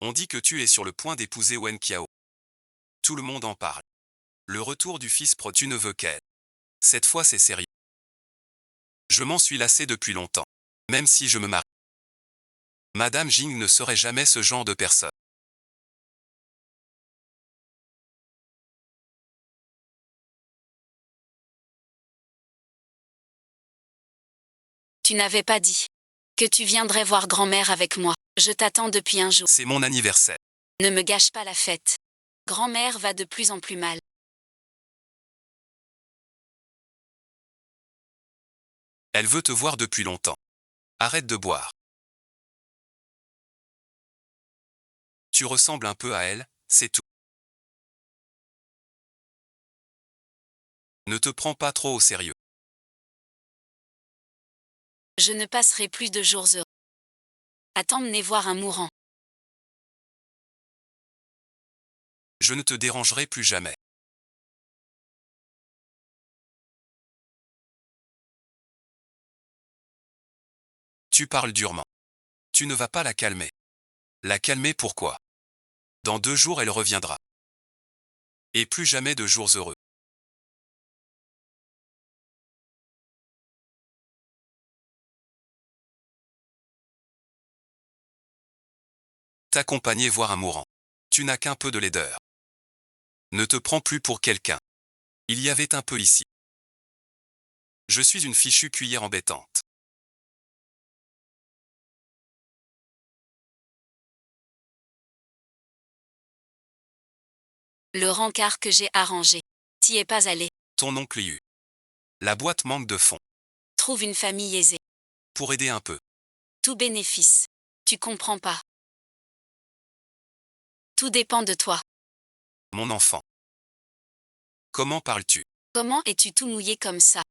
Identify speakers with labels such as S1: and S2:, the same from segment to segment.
S1: On dit que tu es sur le point d'épouser Wen Qiao. Tout le monde en parle. Le retour du fils pro, tu ne veux qu'elle. Cette fois c'est sérieux. Je m'en suis lassé depuis longtemps. Même si je me marie. Madame Jing ne serait jamais ce genre de personne.
S2: Tu n'avais pas dit que tu viendrais voir grand-mère avec moi. Je t'attends depuis un jour.
S1: C'est mon anniversaire.
S2: Ne me gâche pas la fête. Grand-mère va de plus en plus mal.
S1: Elle veut te voir depuis longtemps. Arrête de boire. Tu ressembles un peu à elle, c'est tout. Ne te prends pas trop au sérieux.
S2: Je ne passerai plus de jours heureux à t'emmener voir un mourant.
S1: Je ne te dérangerai plus jamais. Tu parles durement. Tu ne vas pas la calmer. La calmer pourquoi? Dans 2 jours elle reviendra. Et plus jamais de jours heureux. T'accompagner voir un mourant. Tu n'as qu'un peu de laideur. Ne te prends plus pour quelqu'un. Il y avait un peu ici. Je suis une fichue cuillère embêtante.
S2: Le rencard que j'ai arrangé. T'y es pas allé.
S1: Ton oncle y eut. La boîte manque de fonds.
S2: Trouve une famille aisée.
S1: Pour aider un peu.
S2: Tout bénéfice. Tu comprends pas. Tout dépend de toi.
S1: Mon enfant. Comment parles-tu?
S2: Comment es-tu tout mouillé comme ça?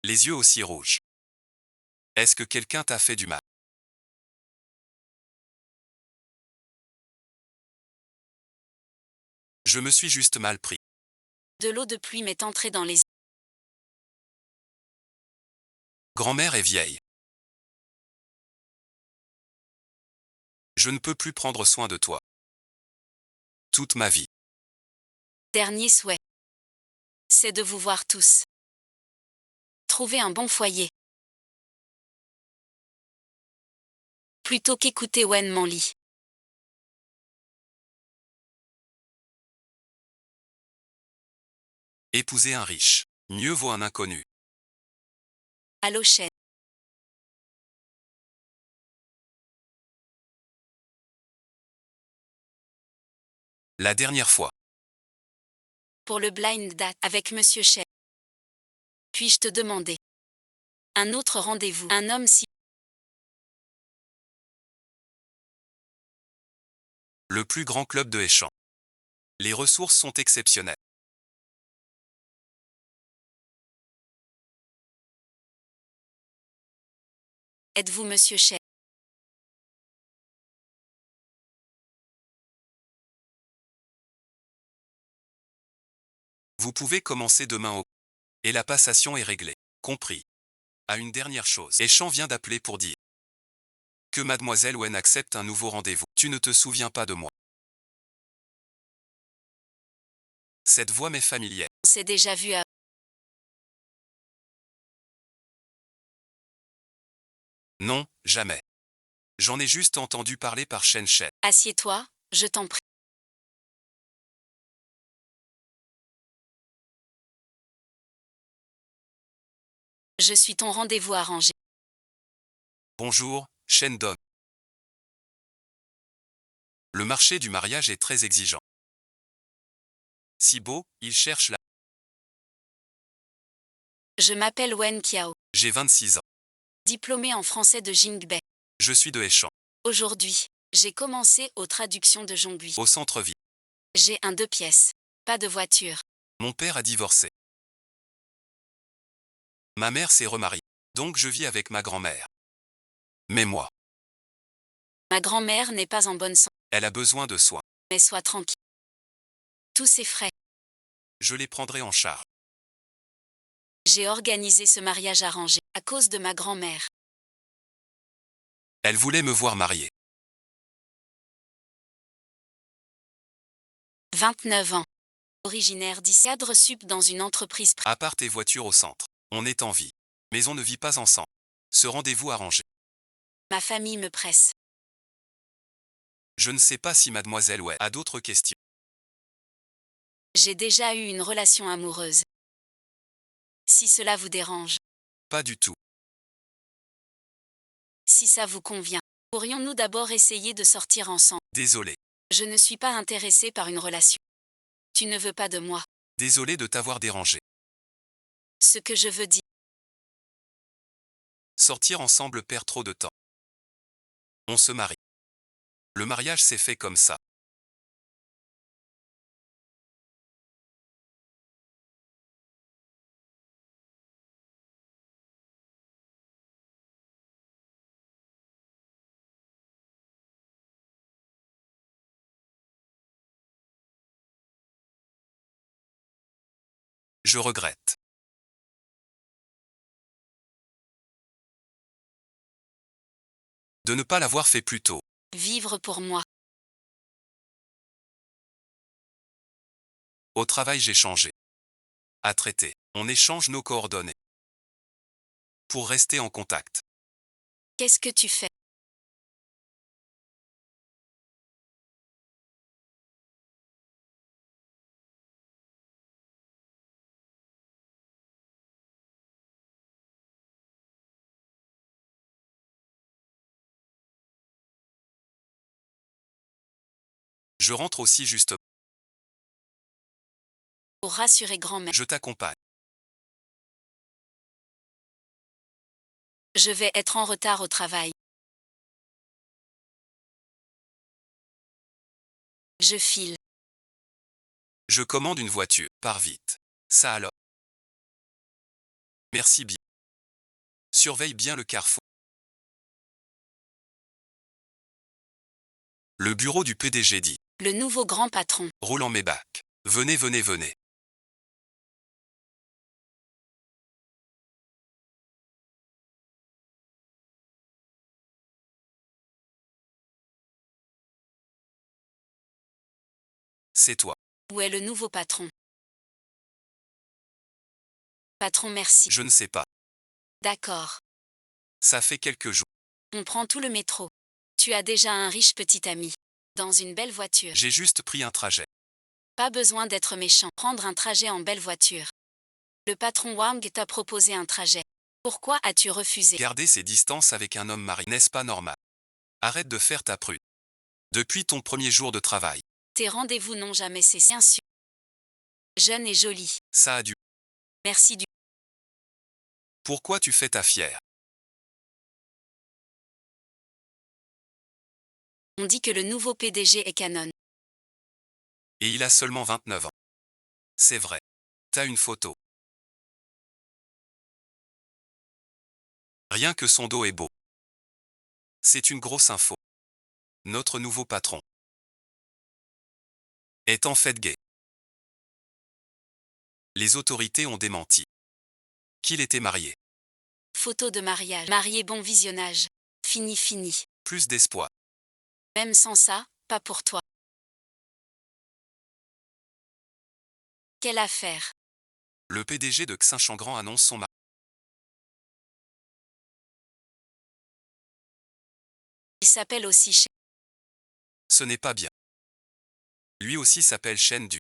S1: Les yeux aussi rouges. Est-ce que quelqu'un t'a fait du mal? Je me suis juste mal pris.
S2: De l'eau de pluie m'est entrée dans les yeux.
S1: Grand-mère est vieille. Je ne peux plus prendre soin de toi. Toute ma vie.
S2: Dernier souhait. C'est de vous voir tous. Trouver un bon foyer. Plutôt qu'écouter Wen Manli.
S1: Épouser un riche. Mieux vaut un inconnu.
S2: Allô Shen.
S1: La dernière fois.
S2: Pour le blind date avec Monsieur Shen. Puis-je te demander un autre rendez-vous? Un homme si...
S1: Le plus grand club de Échamps. Les ressources sont exceptionnelles.
S2: Êtes-vous Monsieur Shen?
S1: Vous pouvez commencer demain au... Et la passation est réglée. Compris. À une dernière chose. Échamps vient d'appeler pour dire que Mademoiselle Wen accepte un nouveau rendez-vous. Tu ne te souviens pas de moi. Cette voix m'est familière.
S2: On s'est déjà vu à...
S1: Non, jamais. J'en ai juste entendu parler par Shen Shen.
S2: Assieds-toi, je t'en prie. Je suis ton rendez-vous arrangé.
S1: Bonjour, Shen Dong. Le marché du mariage est très exigeant. Si beau, il cherche la...
S2: Je m'appelle Wen Qiao.
S1: J'ai 26 ans.
S2: Diplômée en français de Jingbei.
S1: Je suis de Échamps.
S2: Aujourd'hui, j'ai commencé aux traductions de Zhonghui.
S1: Au centre-ville.
S2: J'ai un 2 pièces. Pas de voiture.
S1: Mon père a divorcé. Ma mère s'est remariée. Donc je vis avec ma grand-mère. Mais moi,
S2: Ma grand-mère n'est pas en bonne santé.
S1: elle a besoin de soins.
S2: Mais sois tranquille. Tous ces frais.
S1: Je les prendrai en charge.
S2: J'ai organisé ce mariage arrangé à cause de ma grand-mère.
S1: Elle voulait me voir marié.
S2: 29 ans. Originaire d'ici, cadre sup dans une entreprise.
S1: Appart et voiture au centre. On est en vie. Mais on ne vit pas ensemble. Ce rendez-vous arrangé.
S2: Ma famille me presse.
S1: Je ne sais pas si mademoiselle Webb a d'autres questions.
S2: J'ai déjà eu une relation amoureuse. Si cela vous dérange,
S1: Pas du tout.
S2: si ça vous convient, pourrions-nous d'abord essayer de sortir ensemble?
S1: Désolé.
S2: Je ne suis pas intéressée par une relation. Tu ne veux pas de moi.
S1: Désolé de t'avoir dérangé.
S2: Ce que je veux dire,
S1: Sortir ensemble perd trop de temps. On se marie. Le mariage s'est fait comme ça. Je regrette. De ne pas l'avoir fait plus tôt.
S2: vivre pour moi.
S1: Au travail, j'ai changé. À traiter. On échange nos coordonnées. Pour rester en contact.
S2: Qu'est-ce que tu fais?
S1: Je rentre aussi juste.
S2: Pour rassurer grand-mère.
S1: Je t'accompagne.
S2: Je vais être en retard au travail. Je file.
S1: Je commande une voiture. Pars vite. Ça alors. Merci bien. Surveille bien le carrefour. Le bureau du PDG dit.
S2: Le nouveau grand patron.
S1: Roulant mes bacs. Venez, venez, venez. C'est toi.
S2: Où est le nouveau patron? Patron, merci.
S1: Je ne sais pas.
S2: D'accord.
S1: Ça fait quelques jours.
S2: On prend tout le métro. Tu as déjà un riche petit ami. Dans une belle voiture.
S1: J'ai juste pris un trajet.
S2: Pas besoin d'être méchant. Prendre un trajet en belle voiture. Le patron Wang t'a proposé un trajet. Pourquoi as-tu refusé?
S1: Garder ses distances avec un homme marié, n'est-ce pas normal? Arrête de faire ta prude. Depuis ton premier jour de travail,
S2: Tes rendez-vous n'ont jamais cessé. Bien sûr. Jeune et jolie.
S1: ça a dû.
S2: Merci du.
S1: Pourquoi tu fais ta fière?
S2: On dit que le nouveau PDG est canon.
S1: Et il a seulement 29 ans. C'est vrai. T'as une photo. Rien que son dos est beau. C'est une grosse info. Notre nouveau patron est en fait gay. Les autorités ont démenti qu'il était marié.
S2: Photo de mariage. Marié, bon visionnage. Fini, fini.
S1: Plus d'espoir.
S2: Même sans ça, pas pour toi. Quelle affaire?
S1: Le PDG de Xinchangran annonce son mariage.
S2: Il s'appelle aussi Chen.
S1: Ce n'est pas bien. Lui aussi s'appelle Shen Du.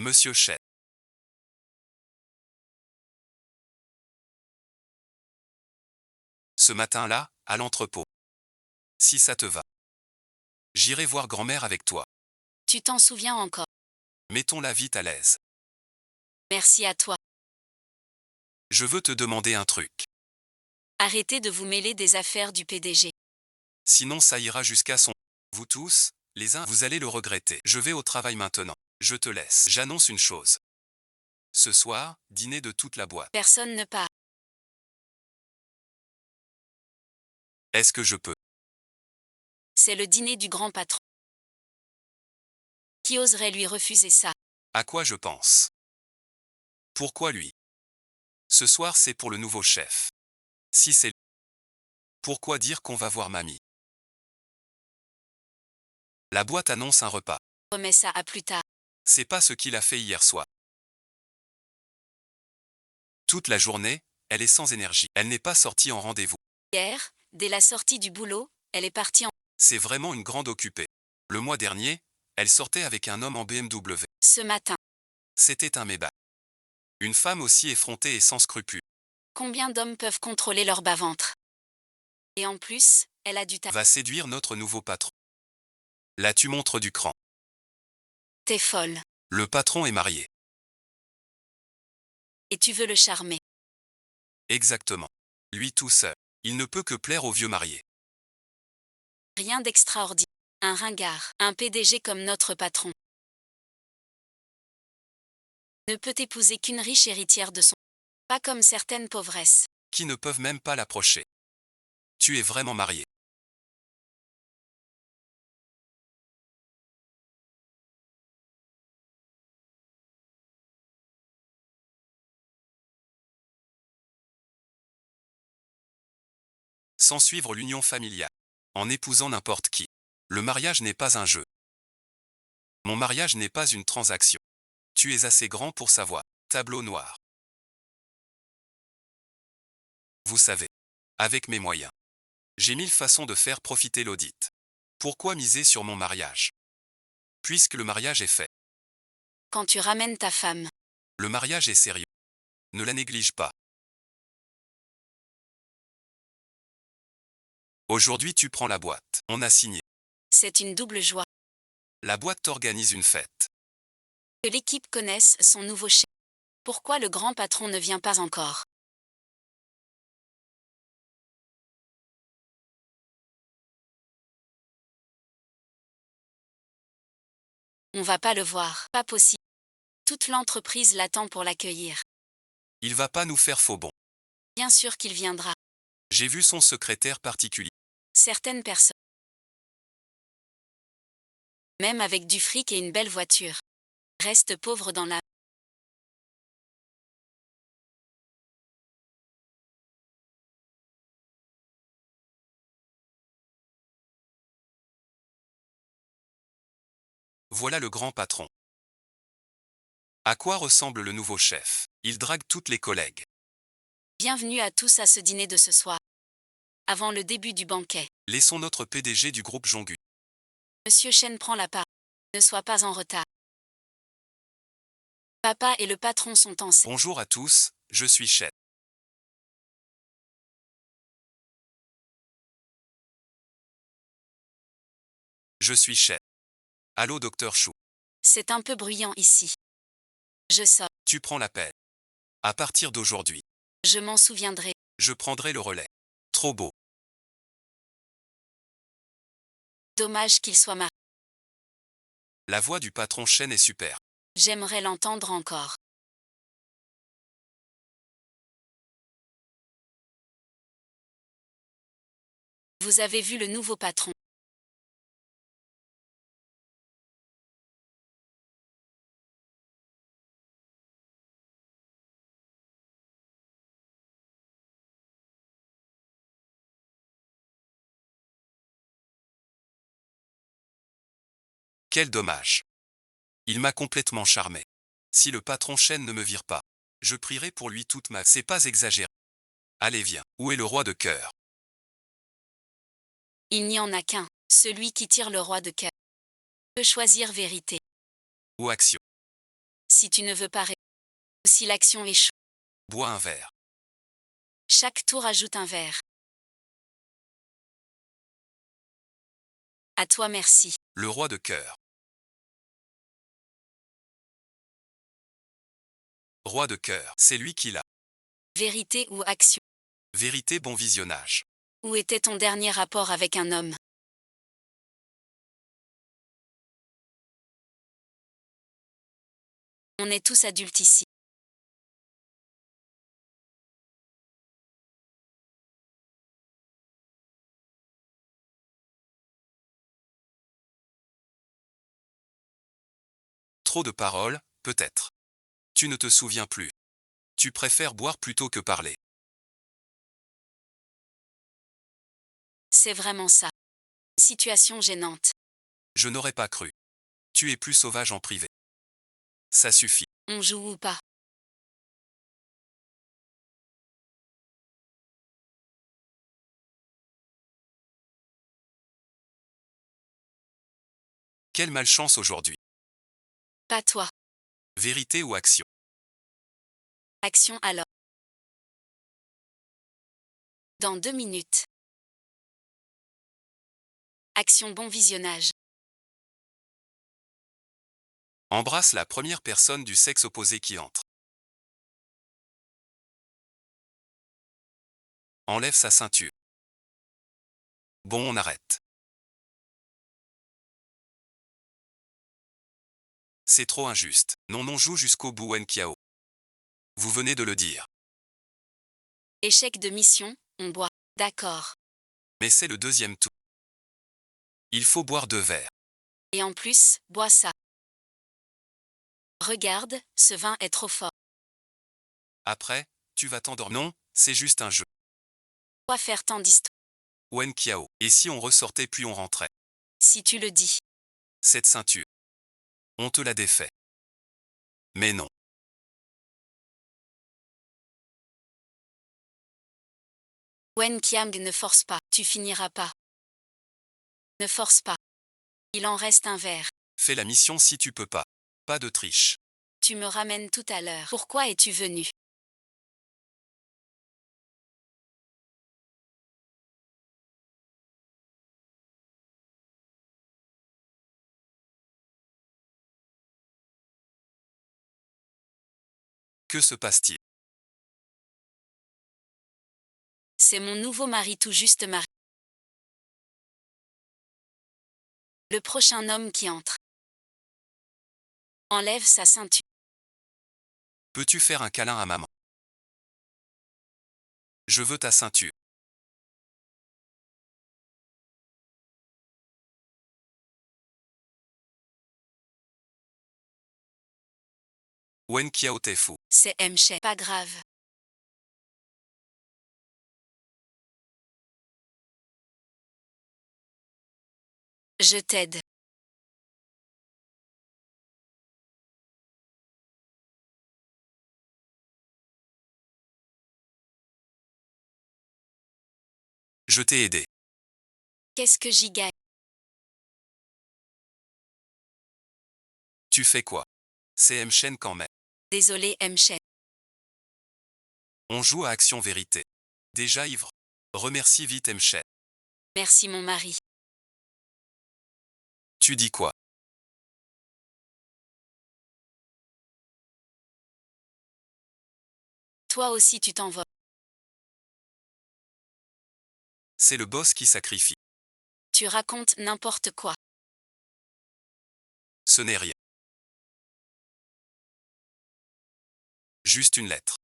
S1: Monsieur Shen. Ce matin-là, à l'entrepôt. Si ça te va. J'irai voir grand-mère avec toi.
S2: Tu t'en souviens encore?
S1: Mettons-la vite à l'aise.
S2: Merci à toi.
S1: Je veux te demander un truc.
S2: Arrêtez de vous mêler des affaires du PDG.
S1: Sinon ça ira jusqu'à son... Vous tous, les uns, vous allez le regretter. Je vais au travail maintenant. Je te laisse. J'annonce une chose. Ce soir, dîner de toute la boîte.
S2: Personne ne part.
S1: Est-ce que je peux?
S2: C'est le dîner du grand patron. Qui oserait lui refuser ça?
S1: À quoi je pense? Pourquoi lui? Ce soir c'est pour le nouveau chef. Si c'est lui, pourquoi dire qu'on va voir mamie? La boîte annonce un repas.
S2: Remets ça à plus tard.
S1: C'est pas ce qu'il a fait hier soir. Toute la journée, elle est sans énergie. Elle n'est pas sortie en rendez-vous.
S2: Hier, dès la sortie du boulot, elle est partie en...
S1: C'est vraiment une grande occupée. Le mois dernier, elle sortait avec un homme en BMW.
S2: Ce matin.
S1: C'était un Maybach. Une femme aussi effrontée et sans scrupules.
S2: Combien d'hommes peuvent contrôler leur bas-ventre? Et en plus, elle a du talent.
S1: Va séduire notre nouveau patron. Là tu montres du cran.
S2: T'es folle.
S1: Le patron est marié.
S2: Et tu veux le charmer.
S1: Exactement. Lui tout seul. Il ne peut que plaire aux vieux mariés.
S2: Rien d'extraordinaire. Un ringard, un PDG comme notre patron. Ne peut épouser qu'une riche héritière de son... Pas comme certaines pauvresses.
S1: Qui ne peuvent même pas l'approcher. Tu es vraiment marié. Sans suivre l'union familiale. En épousant n'importe qui. Le mariage n'est pas un jeu. Mon mariage n'est pas une transaction. Tu es assez grand pour savoir. Tableau noir. Vous savez. Avec mes moyens. J'ai 1000 façons de faire profiter l'audit. Pourquoi miser sur mon mariage? Puisque le mariage est fait.
S2: Quand tu ramènes ta femme.
S1: Le mariage est sérieux. Ne la néglige pas. Aujourd'hui tu prends la boîte. On a signé.
S2: C'est une double joie.
S1: La boîte t'organise une fête.
S2: Que l'équipe connaisse son nouveau chef. Pourquoi le grand patron ne vient pas encore? On va pas le voir. Pas possible. Toute l'entreprise l'attend pour l'accueillir.
S1: Il va pas nous faire faux bon.
S2: Bien sûr qu'il viendra.
S1: J'ai vu son secrétaire particulier.
S2: Certaines personnes. Même avec du fric et une belle voiture. Restent pauvres dans la...
S1: Voilà le grand patron. À quoi ressemble le nouveau chef? Il drague toutes les collègues.
S2: Bienvenue à tous à ce dîner de ce soir. Avant le début du banquet.
S1: Laissons notre PDG du groupe Jongu.
S2: Monsieur Chen prend la parole. Ne sois pas en retard. Papa et le patron sont en scène.
S1: Bonjour à tous, je suis Chen. Je suis Chen. Allô docteur Chou.
S2: C'est un peu bruyant ici. Je sors.
S1: Tu prends l'appel. À partir d'aujourd'hui,
S2: Je m'en souviendrai.
S1: je prendrai le relais. Trop beau.
S2: Dommage qu'il soit marié.
S1: La voix du patron Chen est super.
S2: J'aimerais l'entendre encore. Vous avez vu le nouveau patron.
S1: Quel dommage. Il m'a complètement charmé. Si le patron Chen ne me vire pas, je prierai pour lui toute ma... C'est pas exagéré. Allez viens, où est le roi de cœur?
S2: Il n'y en a qu'un. Celui qui tire le roi de cœur. Peut choisir vérité.
S1: Ou action?
S2: Si tu ne veux pas répondre. Ou si l'action échoue.
S1: Bois un verre.
S2: Chaque tour ajoute un verre. À toi merci.
S1: Le roi de cœur. Roi de cœur, c'est lui qui l'a.
S2: Vérité ou action.
S1: Vérité, bon visionnage.
S2: Où était ton dernier rapport avec un homme? On est tous adultes ici.
S1: Trop de paroles, peut-être. Tu ne te souviens plus. Tu préfères boire plutôt que parler.
S2: C'est vraiment ça. Situation gênante.
S1: Je n'aurais pas cru. Tu es plus sauvage en privé. Ça suffit.
S2: On joue ou pas?
S1: Quelle malchance aujourd'hui.
S2: Pas toi.
S1: Vérité ou action?
S2: Action alors. Dans 2 minutes. Action bon visionnage.
S1: Embrasse la première personne du sexe opposé qui entre. Enlève sa ceinture. Bon, on arrête. C'est trop injuste. Non, on joue jusqu'au bout, Wen Kiao. Vous venez de le dire.
S2: Échec de mission, on boit. D'accord.
S1: Mais c'est le deuxième tour. Il faut boire 2 verres.
S2: Et en plus, bois ça. Regarde, ce vin est trop fort.
S1: Après, tu vas t'endormir. Non, c'est juste un jeu.
S2: Quoi faire tant d'histoires?
S1: Wen Kiao. Et si on ressortait puis on rentrait?
S2: Si tu le dis.
S1: Cette ceinture. On te la défait. Mais non.
S2: Wen Qiang ne force pas, tu finiras pas. Ne force pas. Il en reste un verre.
S1: Fais la mission si tu peux pas. Pas de triche.
S2: Tu me ramènes tout à l'heure. Pourquoi es-tu venu?
S1: Que se passe-t-il?
S2: C'est mon nouveau mari tout juste marié. Le prochain homme qui entre. Enlève sa ceinture.
S1: Peux-tu faire un câlin à maman? Je veux ta ceinture. Wen Kiao t'es fou.
S2: C'est Mche. Pas grave. Je t'aide.
S1: Je t'ai aidé.
S2: Qu'est-ce que j'y gagne?
S1: Tu fais quoi? C'est Mchen quand même.
S2: Désolé Mche.
S1: On joue à action vérité. Déjà ivre. Remercie vite Mchen.
S2: Merci mon mari.
S1: Tu dis quoi?
S2: Toi aussi tu t'en vas.
S1: C'est le boss qui sacrifie.
S2: Tu racontes n'importe quoi.
S1: Ce n'est rien. Juste une lettre.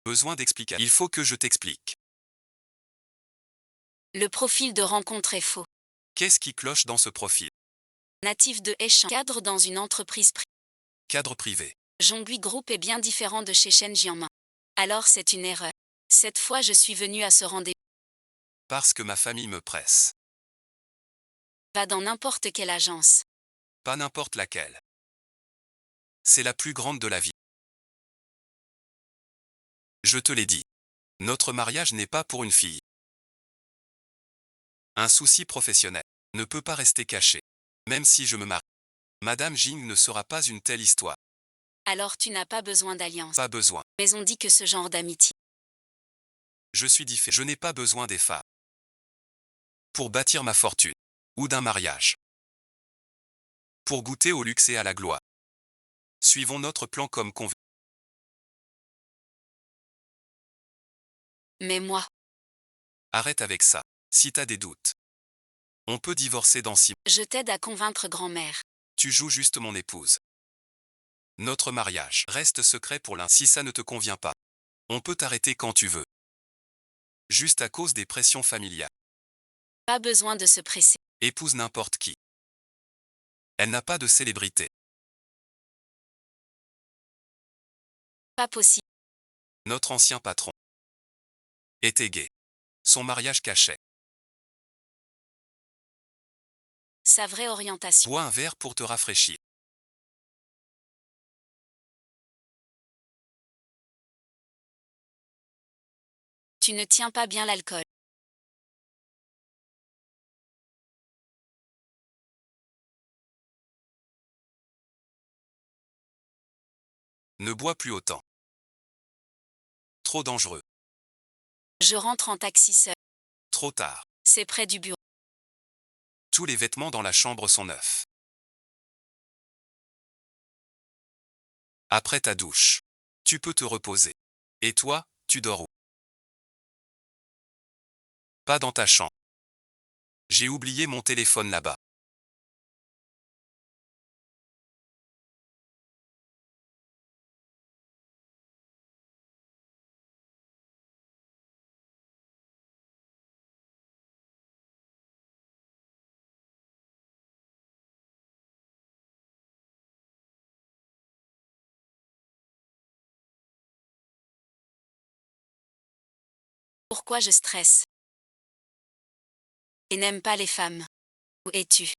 S1: Besoin d'explication. Il faut que je t'explique.
S2: Le profil de rencontre est faux.
S1: Qu'est-ce qui cloche dans ce profil?
S2: Natif de Hechen. Cadre dans une entreprise privée.
S1: Cadre privé.
S2: Zhonghui Group est bien différent de chez Shen Jianmin. Alors c'est une erreur. Cette fois je suis venu à ce rendez-vous.
S1: Parce que ma famille me presse.
S2: Va dans n'importe quelle agence.
S1: Pas n'importe laquelle. C'est la plus grande de la vie. Je te l'ai dit. Notre mariage n'est pas pour une fille. Un souci professionnel ne peut pas rester caché. Même si je me marie. Madame Jing ne sera pas une telle histoire.
S2: Alors tu n'as pas besoin d'alliance.
S1: Pas besoin.
S2: Mais on dit que ce genre d'amitié.
S1: Je suis différent. Je n'ai pas besoin des femmes. Pour bâtir ma fortune. Ou d'un mariage. Pour goûter au luxe et à la gloire. Suivons notre plan comme convenu.
S2: Mais moi,
S1: Arrête avec ça. Si t'as des doutes. On peut divorcer dans 6 mois.
S2: je t'aide à convaincre grand-mère.
S1: Tu joues juste mon épouse. Notre mariage reste secret pour l'un. Si ça ne te convient pas, on peut t'arrêter quand tu veux. Juste à cause des pressions familiales.
S2: Pas besoin de se presser.
S1: Épouse n'importe qui. Elle n'a pas de célébrité.
S2: Pas possible.
S1: Notre ancien patron était gay. Son mariage cachait.
S2: Sa vraie orientation.
S1: Bois un verre pour te rafraîchir.
S2: Tu ne tiens pas bien l'alcool.
S1: Ne bois plus autant. Trop dangereux.
S2: Je rentre en taxi seul.
S1: Trop tard.
S2: C'est près du bureau.
S1: Tous les vêtements dans la chambre sont neufs. Après ta douche, tu peux te reposer. Et toi, tu dors où? Pas dans ta chambre. J'ai oublié mon téléphone là-bas.
S2: Pourquoi je stresse? Et n'aime pas les femmes. Où es-tu?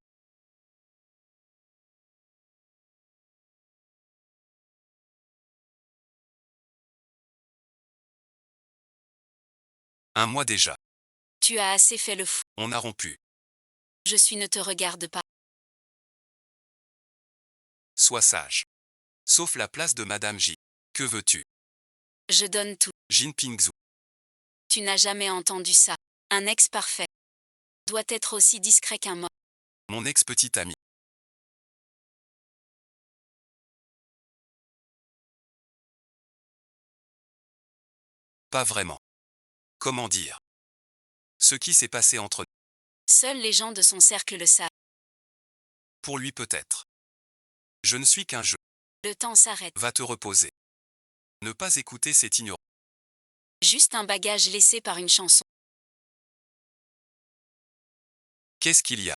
S1: Un mois déjà.
S2: Tu as assez fait le fou.
S1: On a rompu.
S2: Je suis ne te regarde pas.
S1: Sois sage. Sauf la place de Madame J. Que veux-tu?
S2: Je donne tout.
S1: Jinping Zhu.
S2: Tu n'as jamais entendu ça. Un ex parfait doit être aussi discret qu'un mort.
S1: Mon ex-petite amie. Pas vraiment. Comment dire? Ce qui s'est passé entre nous.
S2: Seuls les gens de son cercle le savent.
S1: Pour lui peut-être. Je ne suis qu'un jeu.
S2: Le temps s'arrête.
S1: Va te reposer. Ne pas écouter cet ignorant.
S2: Juste un bagage laissé par une chanson.
S1: Qu'est-ce qu'il y a?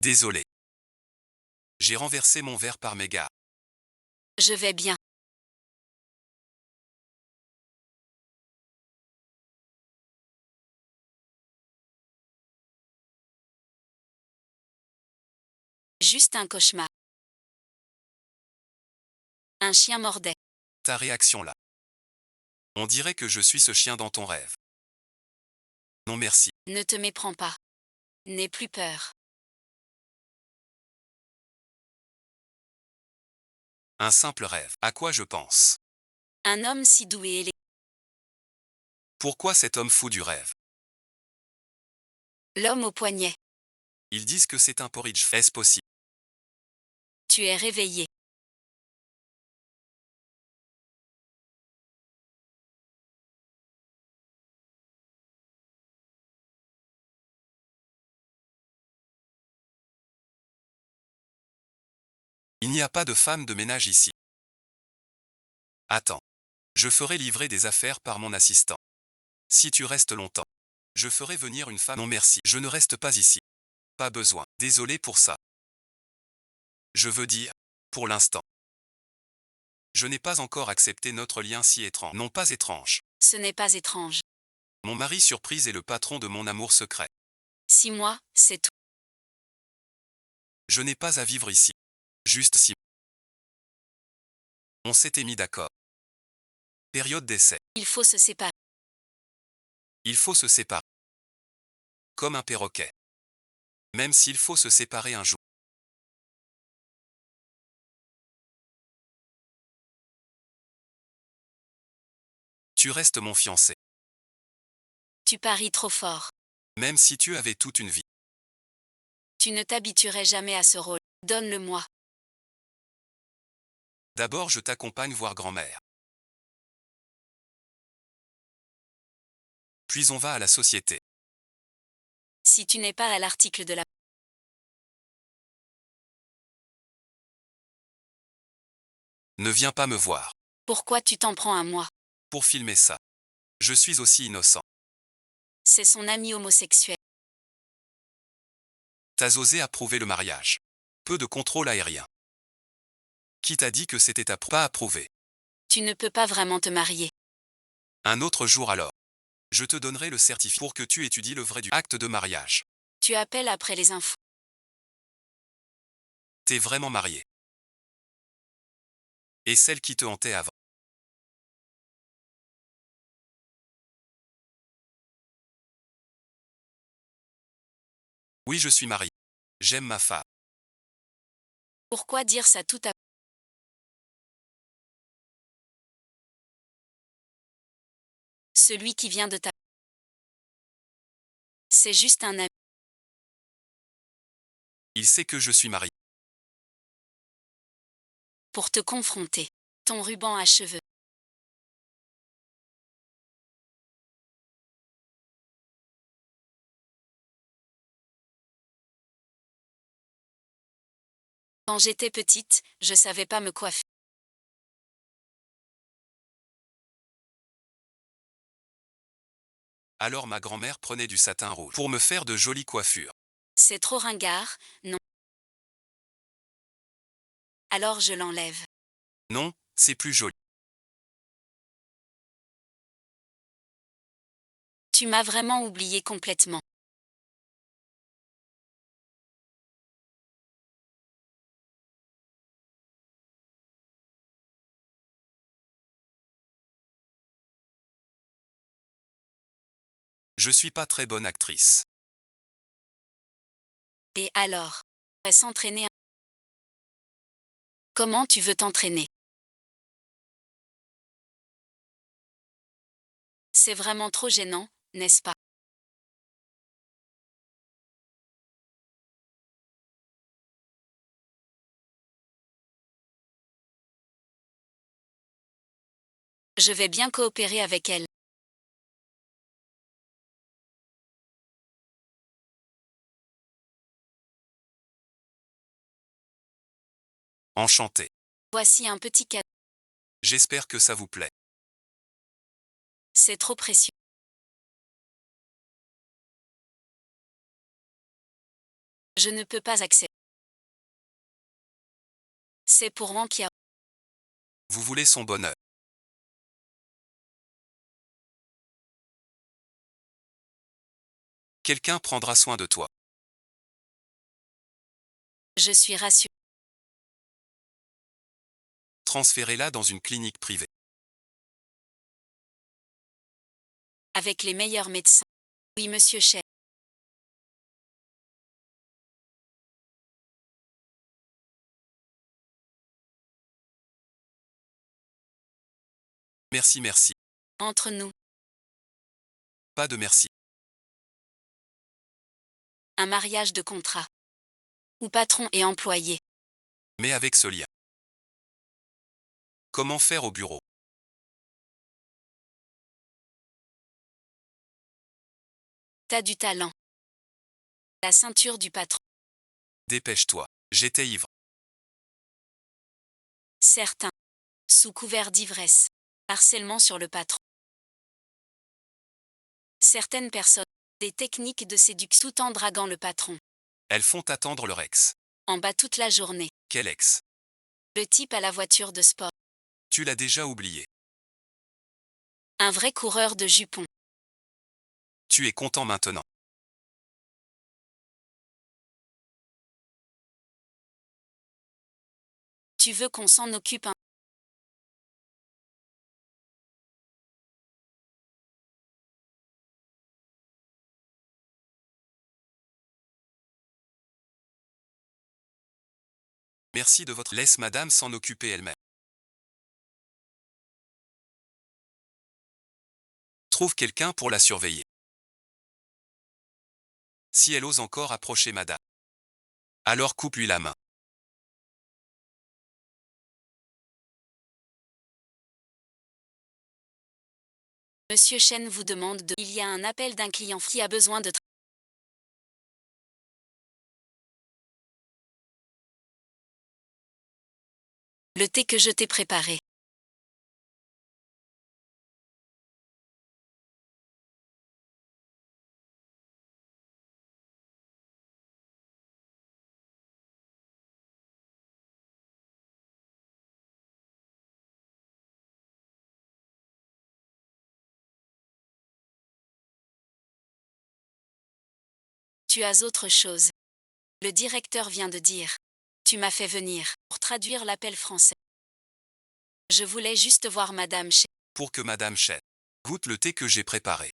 S1: Désolé. J'ai renversé mon verre par mégarde.
S2: Je vais bien. Juste un cauchemar. Un chien mordait.
S1: Ta réaction là. On dirait que je suis ce chien dans ton rêve. Non merci.
S2: Ne te méprends pas. N'aie plus peur.
S1: Un simple rêve. À quoi je pense?
S2: Un homme si doux et élégant.
S1: Pourquoi cet homme fou du rêve?
S2: L'homme au poignet.
S1: Ils disent que c'est un porridge. Est-ce possible?
S2: Tu es réveillé.
S1: Il n'y a pas de femme de ménage ici. Attends. Je ferai livrer des affaires par mon assistant. Si tu restes longtemps, je ferai venir une femme. Non merci, je ne reste pas ici. Pas besoin. Désolé pour ça. Je veux dire, pour l'instant. Je n'ai pas encore accepté notre lien si étrange. Non pas étrange.
S2: Ce n'est pas étrange.
S1: Mon mari surprise est le patron de mon amour secret.
S2: 6 mois, c'est tout.
S1: Je n'ai pas à vivre ici. Juste si. On s'était mis d'accord. Période d'essai.
S2: Il faut se séparer.
S1: Il faut se séparer. Comme un perroquet. Même s'il faut se séparer un jour. Tu restes mon fiancé.
S2: Tu paries trop fort.
S1: Même si tu avais toute une vie.
S2: Tu ne t'habituerais jamais à ce rôle. Donne-le-moi.
S1: D'abord je t'accompagne voir grand-mère. Puis on va à la société.
S2: Si tu n'es pas à l'article de la...
S1: Ne viens pas me voir.
S2: Pourquoi tu t'en prends à moi?
S1: Pour filmer ça. Je suis aussi innocent.
S2: C'est son ami homosexuel.
S1: T'as osé approuver le mariage. Peu de contrôle aérien. Qui t'a dit que c'était pas approuvé?
S2: Tu ne peux pas vraiment te marier.
S1: Un autre jour alors. Je te donnerai le certificat pour que tu étudies le vrai du acte de mariage.
S2: Tu appelles après les infos.
S1: T'es vraiment marié. Et celle qui te hantait avant. Oui, je suis marié. J'aime ma femme.
S2: Pourquoi dire ça tout à... Celui qui vient de ta... C'est juste un ami.
S1: Il sait que je suis marié.
S2: Pour te confronter. Ton ruban à cheveux. Quand j'étais petite, je savais pas me coiffer.
S1: Alors ma grand-mère prenait du satin rouge pour me faire de jolies coiffures.
S2: C'est trop ringard, non? Alors je l'enlève.
S1: Non, c'est plus joli.
S2: Tu m'as vraiment oublié complètement.
S1: Je suis pas très bonne actrice.
S2: Et alors? On va s'entraîner. Comment tu veux t'entraîner? C'est vraiment trop gênant, n'est-ce pas? Je vais bien coopérer avec elle.
S1: Enchanté.
S2: Voici un petit cadeau.
S1: J'espère que ça vous plaît.
S2: C'est trop précieux. Je ne peux pas accepter. C'est pour Wankia.
S1: Vous voulez son bonheur. Quelqu'un prendra soin de toi.
S2: Je suis rassurée.
S1: Transférez-la dans une clinique privée.
S2: Avec les meilleurs médecins. Oui, monsieur Chef.
S1: Merci, merci.
S2: Entre nous,
S1: Pas de merci.
S2: un mariage de contrat. Où patron et employé.
S1: Mais avec ce lien. Comment faire au bureau?
S2: T'as du talent. La ceinture du patron.
S1: Dépêche-toi. J'étais ivre.
S2: Certains. Sous couvert d'ivresse. Harcèlement sur le patron. Certaines personnes. Des techniques de séduction tout en draguant le patron.
S1: Elles font attendre leur ex.
S2: En bas toute la journée.
S1: Quel ex?
S2: Le type à la voiture de sport.
S1: Tu l'as déjà oublié.
S2: Un vrai coureur de jupons.
S1: Tu es content maintenant.
S2: Tu veux qu'on s'en occupe un...
S1: Merci de votre... Laisse madame s'en occuper elle-même. Trouve quelqu'un pour la surveiller. Si elle ose encore approcher madame. Alors coupe-lui la main.
S2: Monsieur Chen vous demande de... Il y a un appel d'un client qui a besoin de... Le thé que je t'ai préparé. Tu as autre chose. Le directeur vient de dire. Tu m'as fait venir pour traduire l'appel français. Je voulais juste voir Madame Chen.
S1: Pour que Madame Chen goûte le thé que j'ai préparé.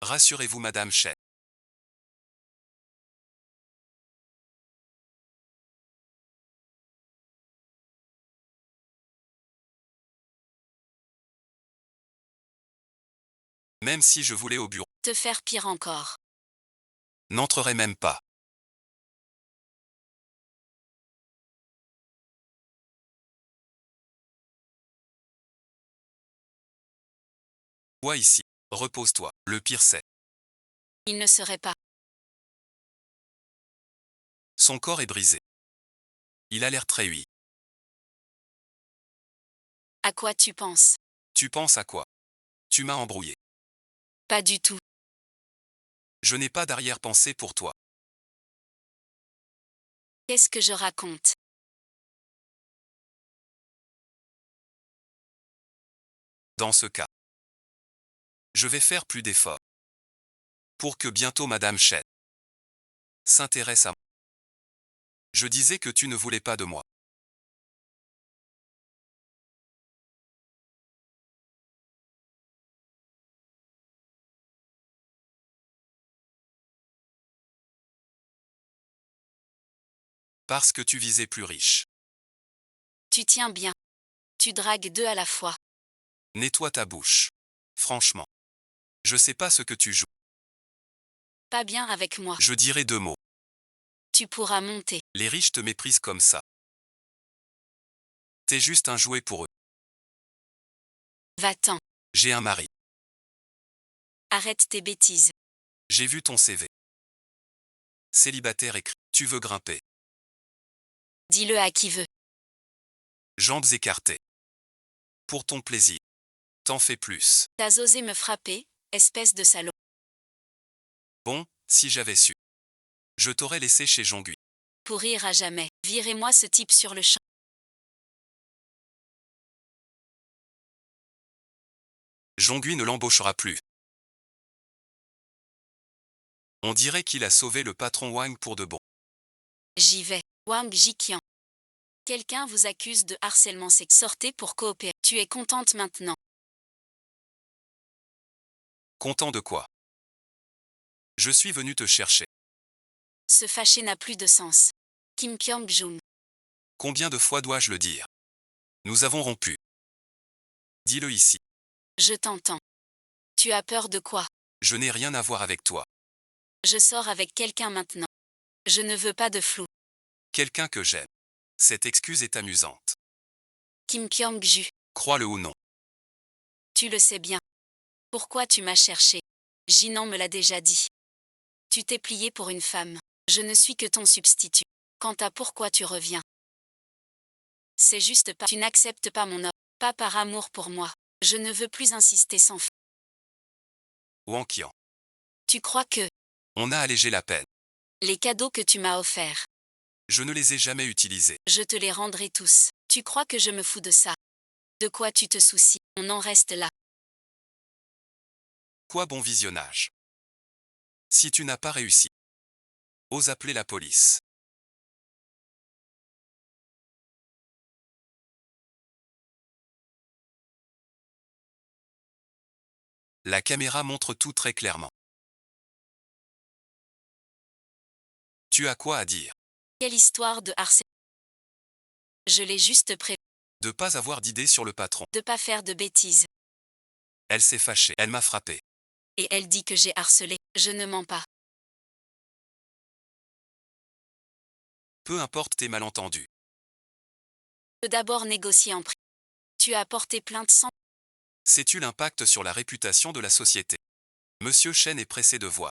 S1: Rassurez-vous Madame Chen. Même si je voulais au bureau,
S2: Te faire pire encore.
S1: n'entrerai même pas. Toi ici, repose-toi, le pire c'est.
S2: Il ne serait pas.
S1: Son corps est brisé. Il a l'air très hui.
S2: À quoi tu penses?
S1: Tu penses à quoi? Tu m'as embrouillé.
S2: Pas du tout.
S1: Je n'ai pas d'arrière-pensée pour toi.
S2: Qu'est-ce que je raconte?
S1: Dans ce cas, je vais faire plus d'efforts. Pour que bientôt Madame Chen s'intéresse à moi. Je disais que tu ne voulais pas de moi. Parce que tu visais plus riche.
S2: Tu tiens bien. Tu dragues deux à la fois.
S1: Nettoie ta bouche. Franchement. Je sais pas ce que tu joues.
S2: Pas bien avec moi.
S1: Je dirais deux mots.
S2: Tu pourras monter.
S1: Les riches te méprisent comme ça. T'es juste un jouet pour eux.
S2: Va-t'en.
S1: J'ai un mari.
S2: Arrête tes bêtises.
S1: J'ai vu ton CV. Célibataire écrit. Tu veux grimper.
S2: Dis-le à qui veut.
S1: Jambes écartées. Pour ton plaisir. T'en fais plus.
S2: T'as osé me frapper, espèce de salaud.
S1: Bon, si j'avais su. Je t'aurais laissé chez Jean-Gui.
S2: Pour rire à jamais. Virez-moi ce type sur le champ.
S1: Jean-Gui ne l'embauchera plus. On dirait qu'il a sauvé le patron Wang pour de bon.
S2: J'y vais. Wang Jiqian. Quelqu'un vous accuse de harcèlement sexuel. Sortez pour coopérer. Tu es contente maintenant.
S1: Content de quoi? Je suis venu te chercher.
S2: Se fâcher n'a plus de sens. Kim Kyong-jung.
S1: Combien de fois dois-je le dire? Nous avons rompu. Dis-le ici.
S2: Je t'entends. Tu as peur de quoi?
S1: Je n'ai rien à voir avec toi.
S2: Je sors avec quelqu'un maintenant. Je ne veux pas de flou.
S1: Quelqu'un que j'aime. Cette excuse est amusante.
S2: Kim Kyong-ju.
S1: Crois-le ou non.
S2: Tu le sais bien. Pourquoi tu m'as cherché? Jinan me l'a déjà dit. Tu t'es plié pour une femme. Je ne suis que ton substitut. Quant à pourquoi tu reviens. C'est juste pas. Tu n'acceptes pas mon offre. Pas par amour pour moi. Je ne veux plus insister sans fin.
S1: Wang Qian.
S2: Tu crois que
S1: On a allégé la peine.
S2: les cadeaux que tu m'as offerts,
S1: Je ne les ai jamais utilisés.
S2: je te les rendrai tous. Tu crois que je me fous de ça? De quoi tu te soucies? On en reste là.
S1: Quoi bon visionnage. Si tu n'as pas réussi, ose appeler la police. La caméra montre tout très clairement. Tu as quoi à dire?
S2: Quelle histoire de harcèlement? Je l'ai juste prévu
S1: De pas avoir d'idée sur le patron.
S2: de pas faire de bêtises.
S1: Elle s'est fâchée. Elle m'a frappé.
S2: Et elle dit que j'ai harcelé. Je ne mens pas.
S1: Peu importe tes malentendus.
S2: Peut d'abord négocier en prix. Tu as porté plainte sans...
S1: Sais-tu l'impact sur la réputation de la société? Monsieur Chen est pressé de voir.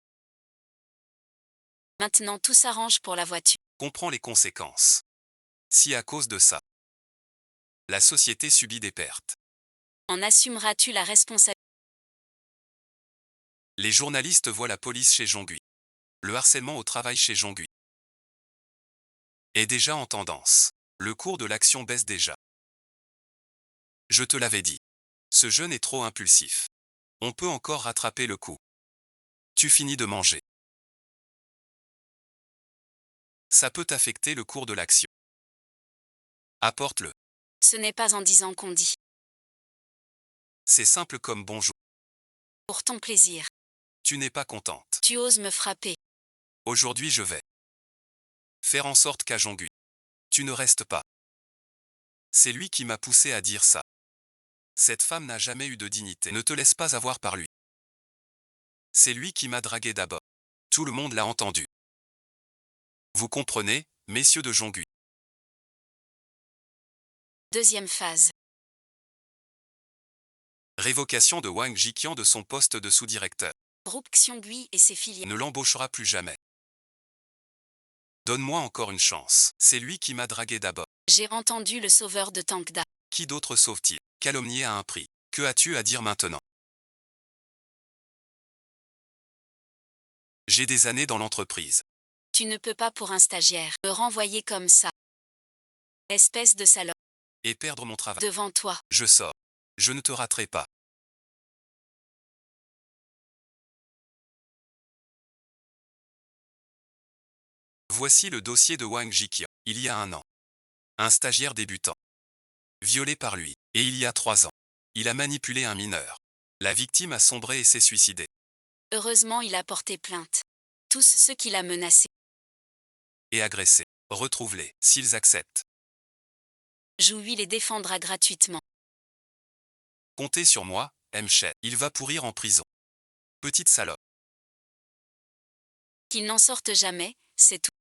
S2: Maintenant tout s'arrange pour la voiture.
S1: Comprends les conséquences. Si à cause de ça, la société subit des pertes.
S2: En assumeras-tu la responsabilité?
S1: Les journalistes voient la police chez Jongui. Le harcèlement au travail chez Jongui est déjà en tendance. Le cours de l'action baisse déjà. Je te l'avais dit. Ce jeune est trop impulsif. On peut encore rattraper le coup. Tu finis de manger. Ça peut affecter le cours de l'action. Apporte-le.
S2: Ce n'est pas en disant qu'on dit.
S1: C'est simple comme bonjour.
S2: Pour ton plaisir.
S1: Tu n'es pas contente.
S2: Tu oses me frapper.
S1: Aujourd'hui je vais faire en sorte qu'à Jongui, tu ne restes pas. C'est lui qui m'a poussé à dire ça. Cette femme n'a jamais eu de dignité. Ne te laisse pas avoir par lui. C'est lui qui m'a dragué d'abord. Tout le monde l'a entendu. Vous comprenez, messieurs de Jongui.
S2: Deuxième phase.
S1: Révocation de Wang Jiqian de son poste de sous-directeur.
S2: Groupe Xiongui et ses filiales.
S1: Ne l'embauchera plus jamais. Donne-moi encore une chance. C'est lui qui m'a dragué d'abord.
S2: J'ai entendu le sauveur de Tangda.
S1: Qui d'autre sauve-t-il? Calomnier à un prix. Que as-tu à dire maintenant? J'ai des années dans l'entreprise.
S2: Tu ne peux pas pour un stagiaire me renvoyer comme ça. Espèce de salope.
S1: Et perdre mon travail.
S2: Devant toi.
S1: Je sors. Je ne te raterai pas. Voici le dossier de Wang Jiqian. Il y a un an. Un stagiaire débutant. Violé par lui. Et il y a 3 ans. Il a manipulé un mineur. La victime a sombré et s'est suicidée.
S2: Heureusement il a porté plainte. Tous ceux qui l'a menacé.
S1: Et agressé. Retrouve-les, s'ils acceptent.
S2: Jouy les défendra gratuitement.
S1: Comptez sur moi, M. Chen. Il va pourrir en prison. Petite salope.
S2: Qu'il n'en sorte jamais, c'est tout.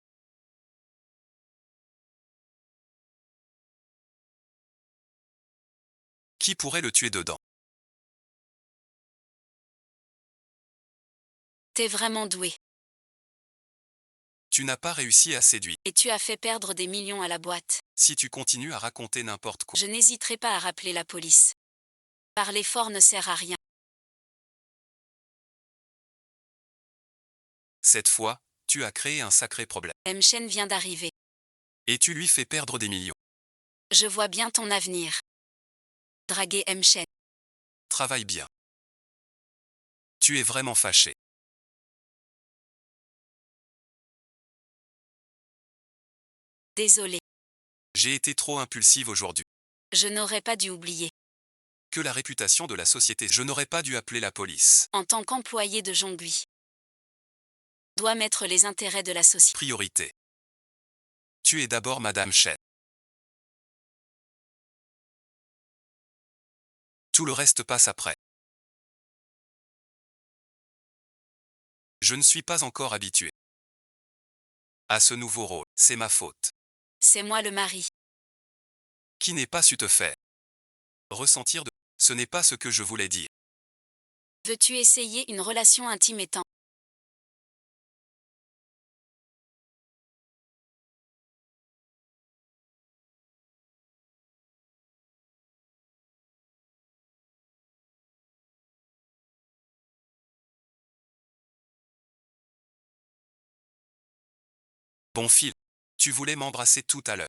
S1: Qui pourrait le tuer dedans?
S2: T'es vraiment doué.
S1: Tu n'as pas réussi à séduire.
S2: Et tu as fait perdre des millions à la boîte.
S1: Si tu continues à raconter n'importe quoi.
S2: Je n'hésiterai pas à rappeler la police. Parler fort ne sert à rien.
S1: Cette fois, tu as créé un sacré problème.
S2: M. Chen vient d'arriver.
S1: Et tu lui fais perdre des millions.
S2: Je vois bien ton avenir. Draguer M. Chen.
S1: Travaille bien. Tu es vraiment fâché.
S2: Désolé.
S1: J'ai été trop impulsive aujourd'hui.
S2: Je n'aurais pas dû oublier.
S1: Que la réputation de la société. Je n'aurais pas dû appeler la police.
S2: En tant qu'employé de Jongui. Doit mettre les intérêts de la société.
S1: Priorité. Tu es d'abord Madame Chen. Tout le reste passe après. Je ne suis pas encore habitué à ce nouveau rôle. C'est ma faute.
S2: C'est moi le mari.
S1: Qui n'ai pas su te faire ressentir de... Ce n'est pas ce que je voulais dire.
S2: Veux-tu essayer une relation intime étant
S1: Bon fil. Tu voulais m'embrasser tout à l'heure.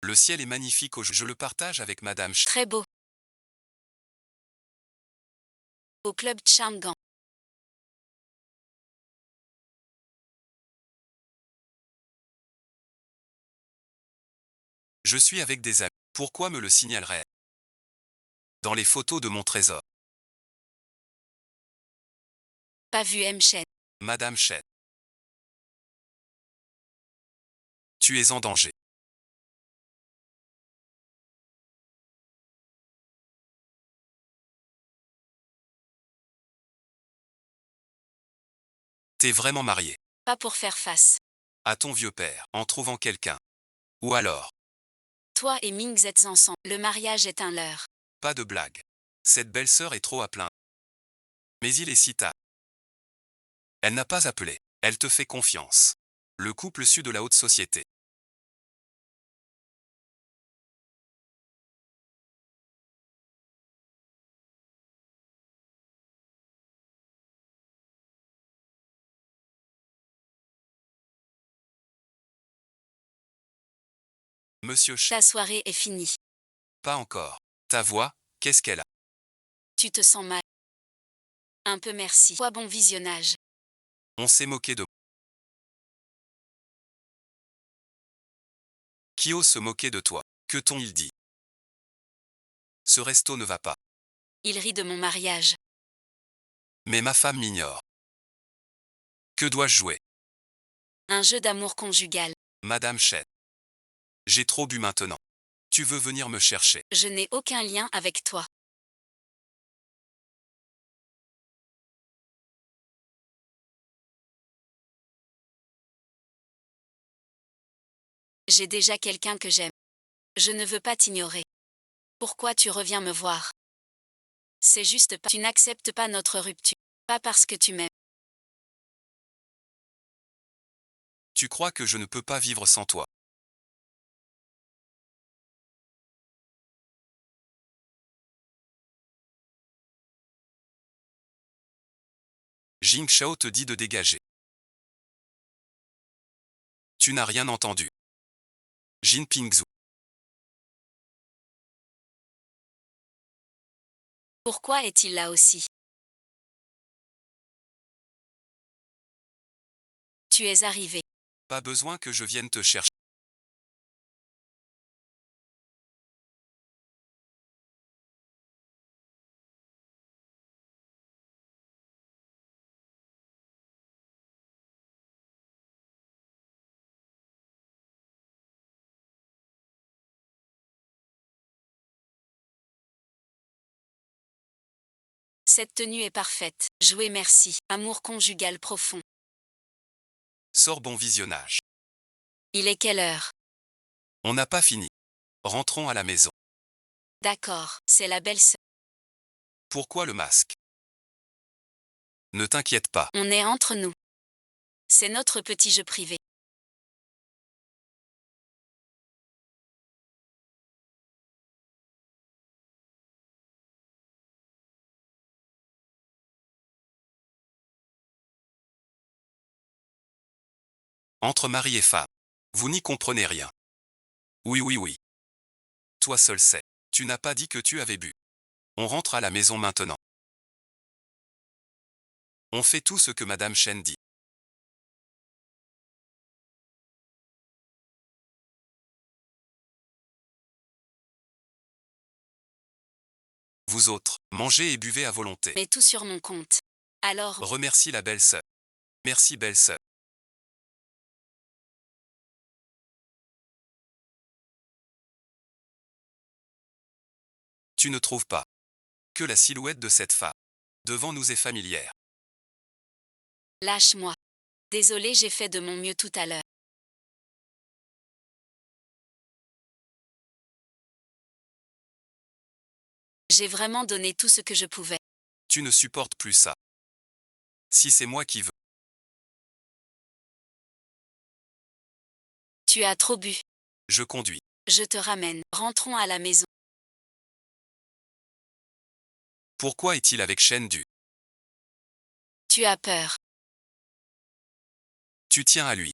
S1: Le ciel est magnifique je le partage avec Madame Chen.
S2: très beau. Au club Chamgan.
S1: Je suis avec des amis. Pourquoi me le signalerait dans les photos de mon trésor?
S2: Pas vu M. Chen.
S1: Madame Chen. Tu es en danger. T'es vraiment marié.
S2: Pas pour faire face.
S1: À ton vieux père, en trouvant quelqu'un. Ou alors,
S2: Toi et Ming êtes ensemble. Le mariage est un leurre.
S1: pas de blague. Cette belle-sœur est trop à plaindre. Mais il est si tard. Elle n'a pas appelé. Elle te fait confiance. Le couple su de la haute société. Monsieur Ch...
S2: Ta soirée est finie.
S1: Pas encore. Ta voix, qu'est-ce qu'elle a?
S2: Tu te sens mal. Un peu merci. Quoi bon visionnage.
S1: On s'est moqué de... Qui ose se moquer de toi? Que t'ont-ils dit? Ce resto ne va pas.
S2: Il rit de mon mariage.
S1: Mais ma femme m'ignore. Que dois-je jouer?
S2: Un jeu d'amour conjugal.
S1: Madame Chen. J'ai trop bu maintenant. Tu veux venir me chercher?
S2: Je n'ai aucun lien avec toi. J'ai déjà quelqu'un que j'aime. Je ne veux pas t'ignorer. Pourquoi tu reviens me voir? C'est juste pas. Tu n'acceptes pas notre rupture. Pas parce que tu m'aimes.
S1: Tu crois que je ne peux pas vivre sans toi? Jing Shao te dit de dégager. Tu n'as rien entendu. Jin Pingzhu.
S2: Pourquoi est-il là aussi? Tu es arrivé.
S1: Pas besoin que je vienne te chercher.
S2: Cette tenue est parfaite. Jouer merci. Amour conjugal profond.
S1: Sors bon visionnage.
S2: Il est quelle heure?
S1: On n'a pas fini. Rentrons à la maison.
S2: D'accord, c'est la belle-sœur.
S1: Pourquoi le masque? Ne t'inquiète pas.
S2: On est entre nous. C'est notre petit jeu privé.
S1: Entre mari et femme. Vous n'y comprenez rien. Oui, oui, oui. Toi seul sais. Tu n'as pas dit que tu avais bu. On rentre à la maison maintenant. On fait tout ce que Madame Chen dit. Vous autres, mangez et buvez à volonté.
S2: Mais tout sur mon compte. Alors,
S1: Remercie la belle-sœur. Merci belle-sœur. Tu ne trouves pas que la silhouette de cette femme devant nous est familière?
S2: lâche-moi. Désolé, j'ai fait de mon mieux tout à l'heure. J'ai vraiment donné tout ce que je pouvais.
S1: Tu ne supportes plus ça. Si c'est moi qui veux.
S2: Tu as trop bu.
S1: Je conduis.
S2: Je te ramène. Rentrons à la maison.
S1: Pourquoi est-il avec Chen Du?
S2: Tu as peur.
S1: Tu tiens à lui.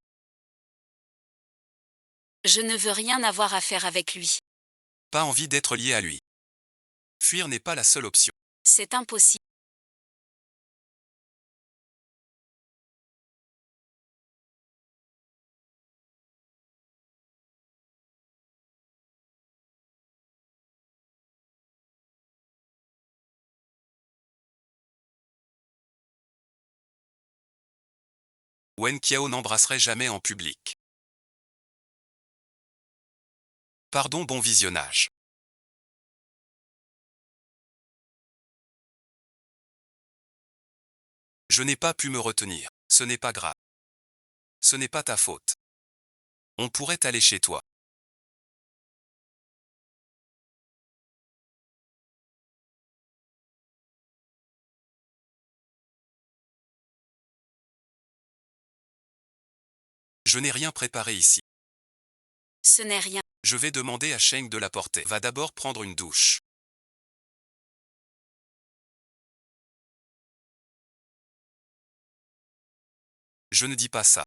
S2: Je ne veux rien avoir à faire avec lui.
S1: Pas envie d'être lié à lui. Fuir n'est pas la seule option.
S2: C'est impossible.
S1: Wen Qiao n'embrasserait jamais en public. Pardon, bon visionnage. Je n'ai pas pu me retenir. Ce n'est pas grave. Ce n'est pas ta faute. On pourrait aller chez toi. Je n'ai rien préparé ici.
S2: Ce n'est rien.
S1: Je vais demander à Sheng de l'apporter. Va d'abord prendre une douche. Je ne dis pas ça.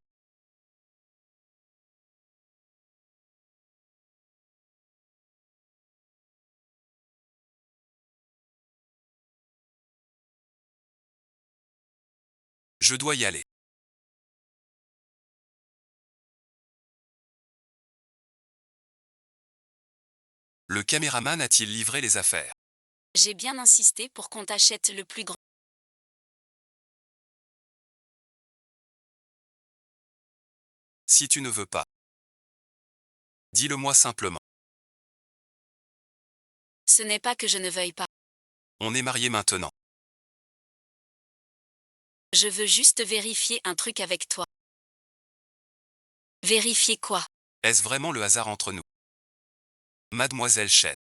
S1: Je dois y aller. Le caméraman a-t-il livré les affaires?
S2: J'ai bien insisté pour qu'on t'achète le plus grand.
S1: Si tu ne veux pas. Dis-le-moi simplement.
S2: Ce n'est pas que je ne veuille pas.
S1: On est mariés maintenant.
S2: Je veux juste vérifier un truc avec toi. Vérifier quoi?
S1: Est-ce vraiment le hasard entre nous? Mademoiselle Shen,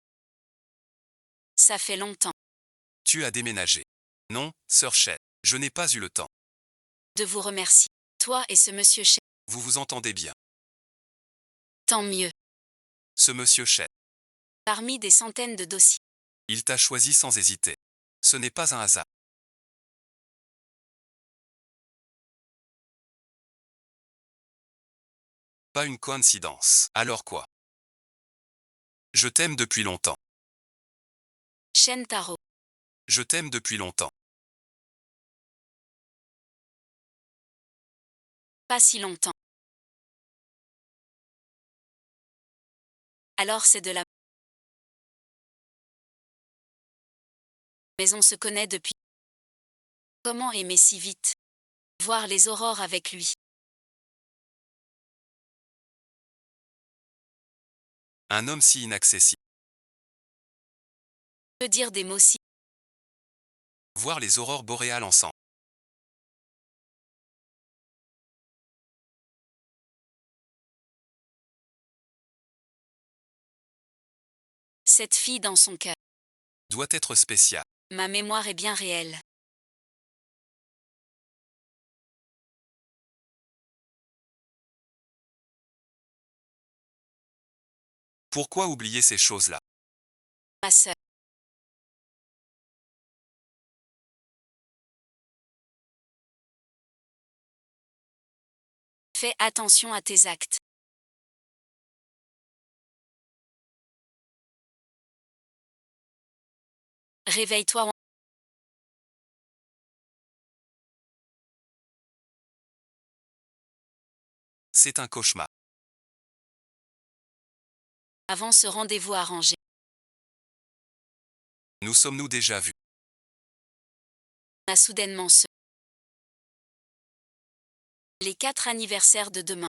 S2: Ça fait longtemps.
S1: tu as déménagé. Non, sœur Shen, je n'ai pas eu le temps.
S2: De vous remercier. Toi et ce monsieur Chen.
S1: Vous vous entendez bien.
S2: Tant mieux.
S1: Ce monsieur Shen,
S2: Parmi des centaines de dossiers.
S1: il t'a choisi sans hésiter. Ce n'est pas un hasard. Pas une coïncidence. Alors quoi? Je t'aime depuis longtemps.
S2: Shen Taro.
S1: Je t'aime depuis longtemps.
S2: Pas si longtemps. Alors c'est de la... Mais on se connaît depuis. Comment aimer si vite? Voir les aurores avec lui.
S1: Un homme si inaccessible.
S2: Peut dire des mots si...
S1: Voir les aurores boréales ensemble.
S2: Cette fille dans son cœur.
S1: Doit être spécial.
S2: Ma mémoire est bien réelle.
S1: Pourquoi oublier ces choses-là?
S2: Ma sœur. Fais attention à tes actes. Réveille-toi
S1: C'est un cauchemar.
S2: avant ce rendez-vous arrangé.
S1: Nous sommes-nous déjà vus?
S2: On a soudainement ce. Les 4 anniversaires de demain.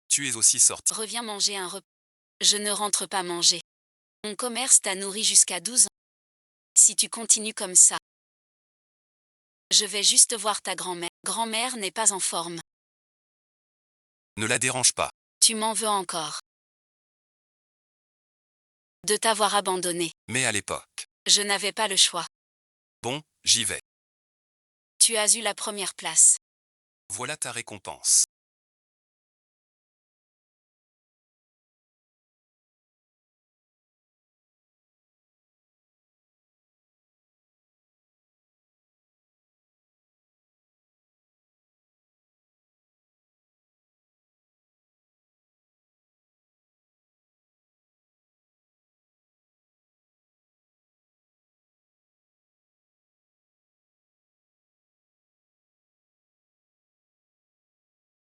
S1: Tu es aussi sorti.
S2: Reviens manger un repas. Je ne rentre pas manger. Mon commerce t'a nourri jusqu'à 12 ans. Si tu continues comme ça. Je vais juste voir ta grand-mère. Grand-mère n'est pas en forme.
S1: Ne la dérange pas.
S2: Tu m'en veux encore. De t'avoir abandonné.
S1: Mais à l'époque.
S2: Je n'avais pas le choix.
S1: Bon, j'y vais.
S2: Tu as eu la première place.
S1: Voilà ta récompense.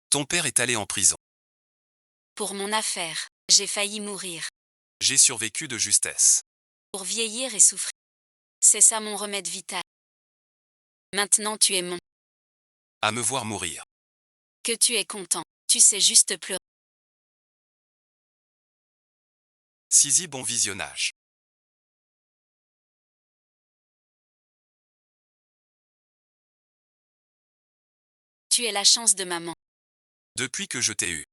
S1: Ton père est allé en prison.
S2: Pour mon affaire, j'ai failli mourir.
S1: J'ai survécu de justesse.
S2: Pour vieillir et souffrir. C'est ça mon remède vital. Maintenant tu es mon.
S1: À me voir mourir.
S2: Que tu es content. Tu sais juste pleurer.
S1: Sisi, bon visionnage.
S2: Tu es la chance de maman.
S1: Depuis que je t'ai eu,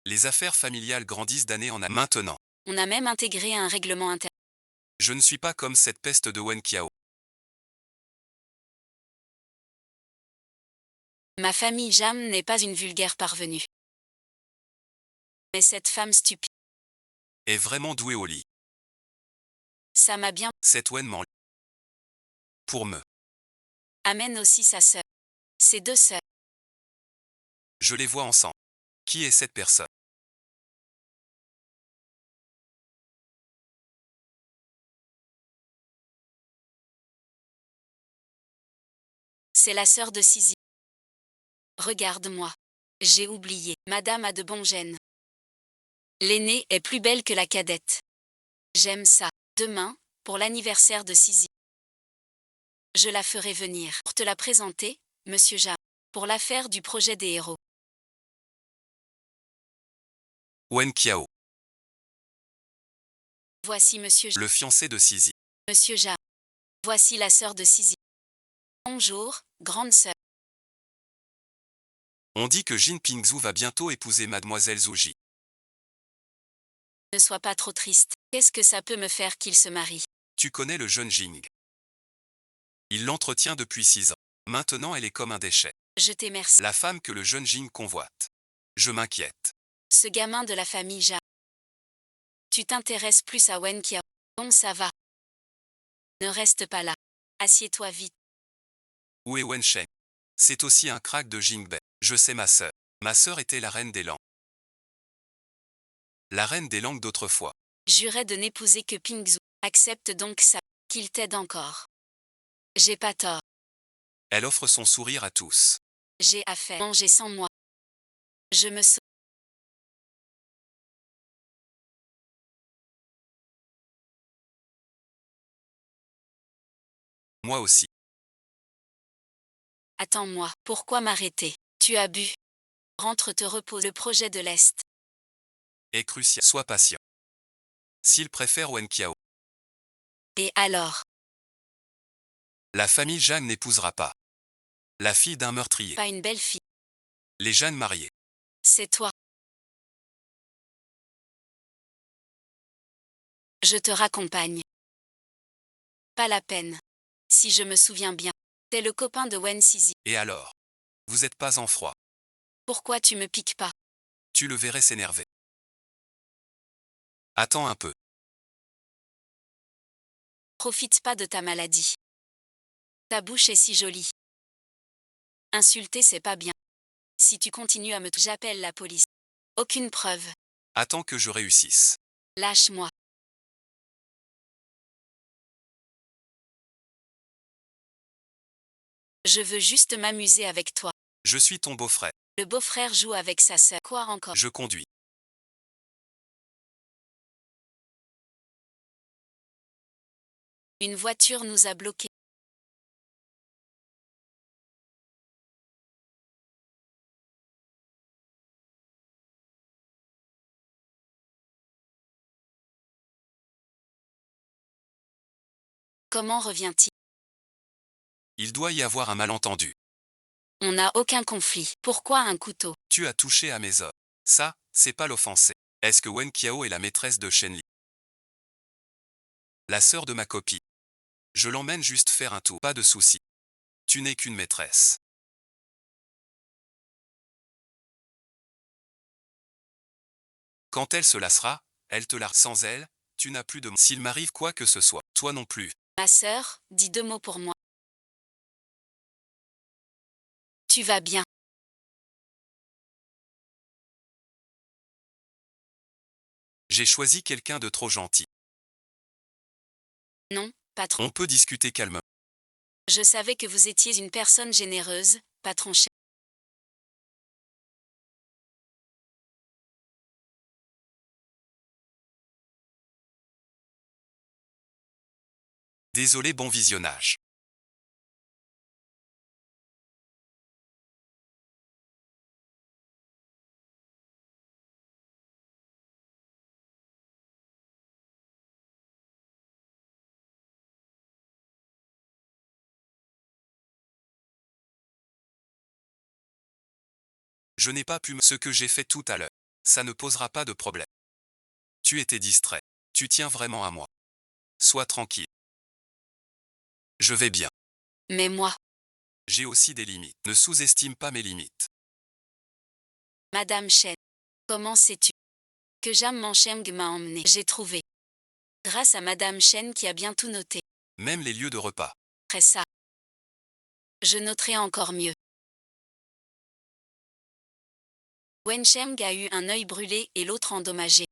S1: les affaires familiales grandissent d'année en année. Maintenant,
S2: On a même intégré un règlement interne.
S1: je ne suis pas comme cette peste de Wen Qiao.
S2: Ma famille Jam n'est pas une vulgaire parvenue. Mais cette femme stupide,
S1: Est vraiment douée au lit.
S2: ça m'a bien.
S1: Cette Wen ment. Pour me.
S2: Amène aussi sa sœur. Ses deux sœurs.
S1: Je les vois ensemble. Qui est cette personne?
S2: C'est la sœur de Sisi. Regarde-moi. J'ai oublié. Madame a de bons gènes. L'aînée est plus belle que la cadette. J'aime ça. Demain, pour l'anniversaire de Sisi. Je la ferai venir. Pour te la présenter, Monsieur Jam. Pour l'affaire du projet des héros.
S1: Wen Qiao,
S2: Voici Monsieur
S1: le fiancé de Sisi.
S2: Monsieur Jam. Voici la sœur de Sisi. Bonjour, grande sœur.
S1: On dit que Jin Pingzhu va bientôt épouser Mademoiselle Zouji.
S2: Ne sois pas trop triste. Qu'est-ce que ça peut me faire qu'il se marie?
S1: Tu connais le jeune Jing. Il l'entretient depuis 6 ans. Maintenant elle est comme un déchet.
S2: Je t'ai merci.
S1: La femme que le jeune Jing convoite. Je m'inquiète.
S2: Ce gamin de la famille Jam. Tu t'intéresses plus à Wen Qiao. Bon, ça va. Ne reste pas là. Assieds-toi vite.
S1: Où est Wen Sheng? C'est aussi un crack de Jingbei. Je sais ma sœur. Ma sœur était la reine des langues. La reine des langues d'autrefois.
S2: Jurais de n'épouser que Pingzhu. Accepte donc ça. Qu'il t'aide encore. J'ai pas tort.
S1: Elle offre son sourire à tous.
S2: J'ai à faire manger sans moi. Je me sauve.
S1: Moi aussi.
S2: Attends-moi. Pourquoi m'arrêter? Tu as bu. Rentre te repose. Le projet de l'Est.
S1: Est crucial. Sois patient. S'il préfère Wen Qiao,
S2: Et alors?
S1: la famille Jeanne n'épousera pas la fille d'un meurtrier.
S2: Pas une belle fille.
S1: Les Jeanne mariées.
S2: C'est toi. Je te raccompagne. Pas la peine. Si je me souviens bien. T'es le copain de Wen Sisi.
S1: Et alors? Vous êtes pas en froid.
S2: Pourquoi tu me piques pas?
S1: Tu le verrais s'énerver. Attends un peu.
S2: Profite pas de ta maladie. Ta bouche est si jolie. Insulter c'est pas bien. Si tu continues à me... J'appelle la police. Aucune preuve.
S1: Attends que je réussisse.
S2: Lâche-moi. Je veux juste m'amuser avec toi.
S1: Je suis ton beau-frère.
S2: Le beau-frère joue avec sa sœur. Quoi encore?
S1: Je conduis.
S2: Une voiture nous a bloqués. Comment revient-il?
S1: Il doit y avoir un malentendu.
S2: On n'a aucun conflit. Pourquoi un couteau?
S1: Tu as touché à mes os. Ça, c'est pas l'offenser. Est-ce que Wen Qiao est la maîtresse de Shen Li? La sœur de ma copine. Je l'emmène juste faire un tour. Pas de souci. Tu n'es qu'une maîtresse. Quand elle se lassera, elle te la... Sans elle, tu n'as plus de... S'il m'arrive quoi que ce soit, toi non plus.
S2: Ma sœur, dis 2 mots pour moi. Tu vas bien.
S1: J'ai choisi quelqu'un de trop gentil.
S2: Non, patron.
S1: On peut discuter calmement.
S2: Je savais que vous étiez une personne généreuse, patron chef.
S1: Désolé, bon visionnage. Je n'ai pas pu ce que j'ai fait tout à l'heure. Ça ne posera pas de problème. Tu étais distrait. Tu tiens vraiment à moi. Sois tranquille. Je vais bien.
S2: Mais moi,
S1: J'ai aussi des limites. Ne sous-estime pas mes limites.
S2: Madame Chen, comment sais-tu que Jam Mancheng m'a emmené? J'ai trouvé. Grâce à Madame Chen qui a bien tout noté.
S1: Même les lieux de repas.
S2: Après ça, je noterai encore mieux. Wen Sheng a eu un œil brûlé et l'autre endommagé.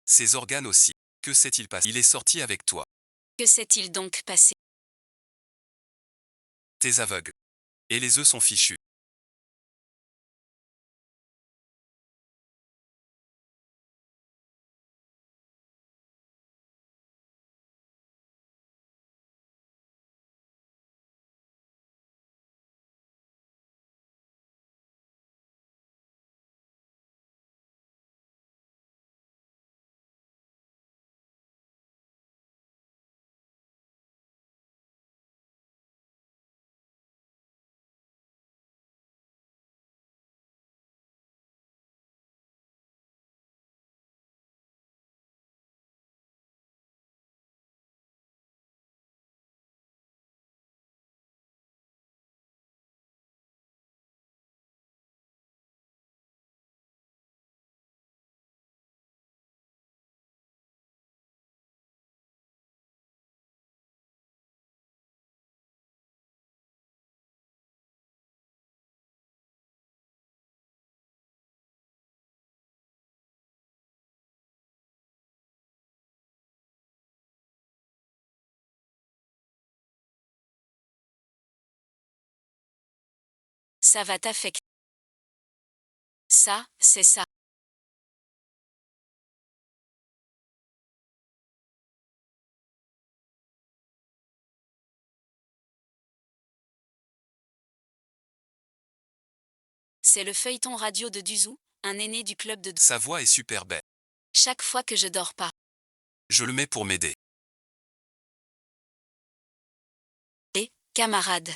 S1: Ses organes aussi. Que s'est-il passé? Il est sorti avec toi.
S2: Que s'est-il donc passé?
S1: T'es aveugle. Et les œufs sont fichus.
S2: Ça va t'affecter. Ça, c'est ça. C'est le feuilleton radio de Duzu, un aîné du club de...
S1: Sa voix est super belle.
S2: Chaque fois que je dors pas.
S1: Je le mets pour m'aider.
S2: Et, camarade.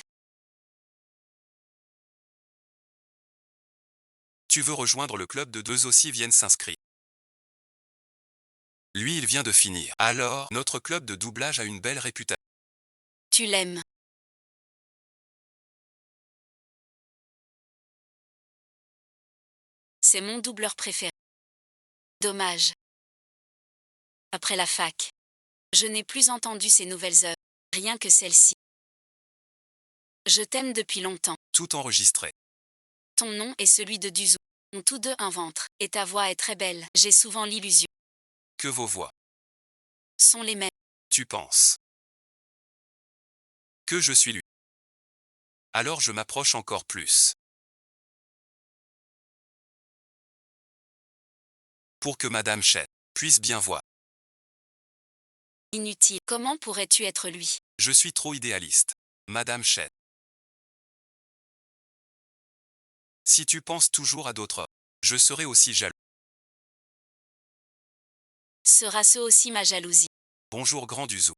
S1: Tu veux rejoindre le club de deux aussi viennent s'inscrire. Lui il vient de finir. Alors, notre club de doublage a une belle réputation.
S2: Tu l'aimes. C'est mon doubleur préféré. Dommage. Après la fac. Je n'ai plus entendu ces nouvelles œuvres. Rien que celle-ci. Je t'aime depuis longtemps.
S1: Tout enregistré.
S2: Ton nom et celui de Duzu ont tous deux un ventre. Et ta voix est très belle. J'ai souvent l'illusion.
S1: Que vos voix.
S2: Sont les mêmes.
S1: Tu penses. Que je suis lui. Alors je m'approche encore plus. Pour que Madame Chen puisse bien voir.
S2: Inutile. Comment pourrais-tu être lui?
S1: Je suis trop idéaliste. Madame Chen. Si tu penses toujours à d'autres, je serai aussi jaloux.
S2: Sera-ce aussi ma jalousie?
S1: Bonjour Grand Duzu.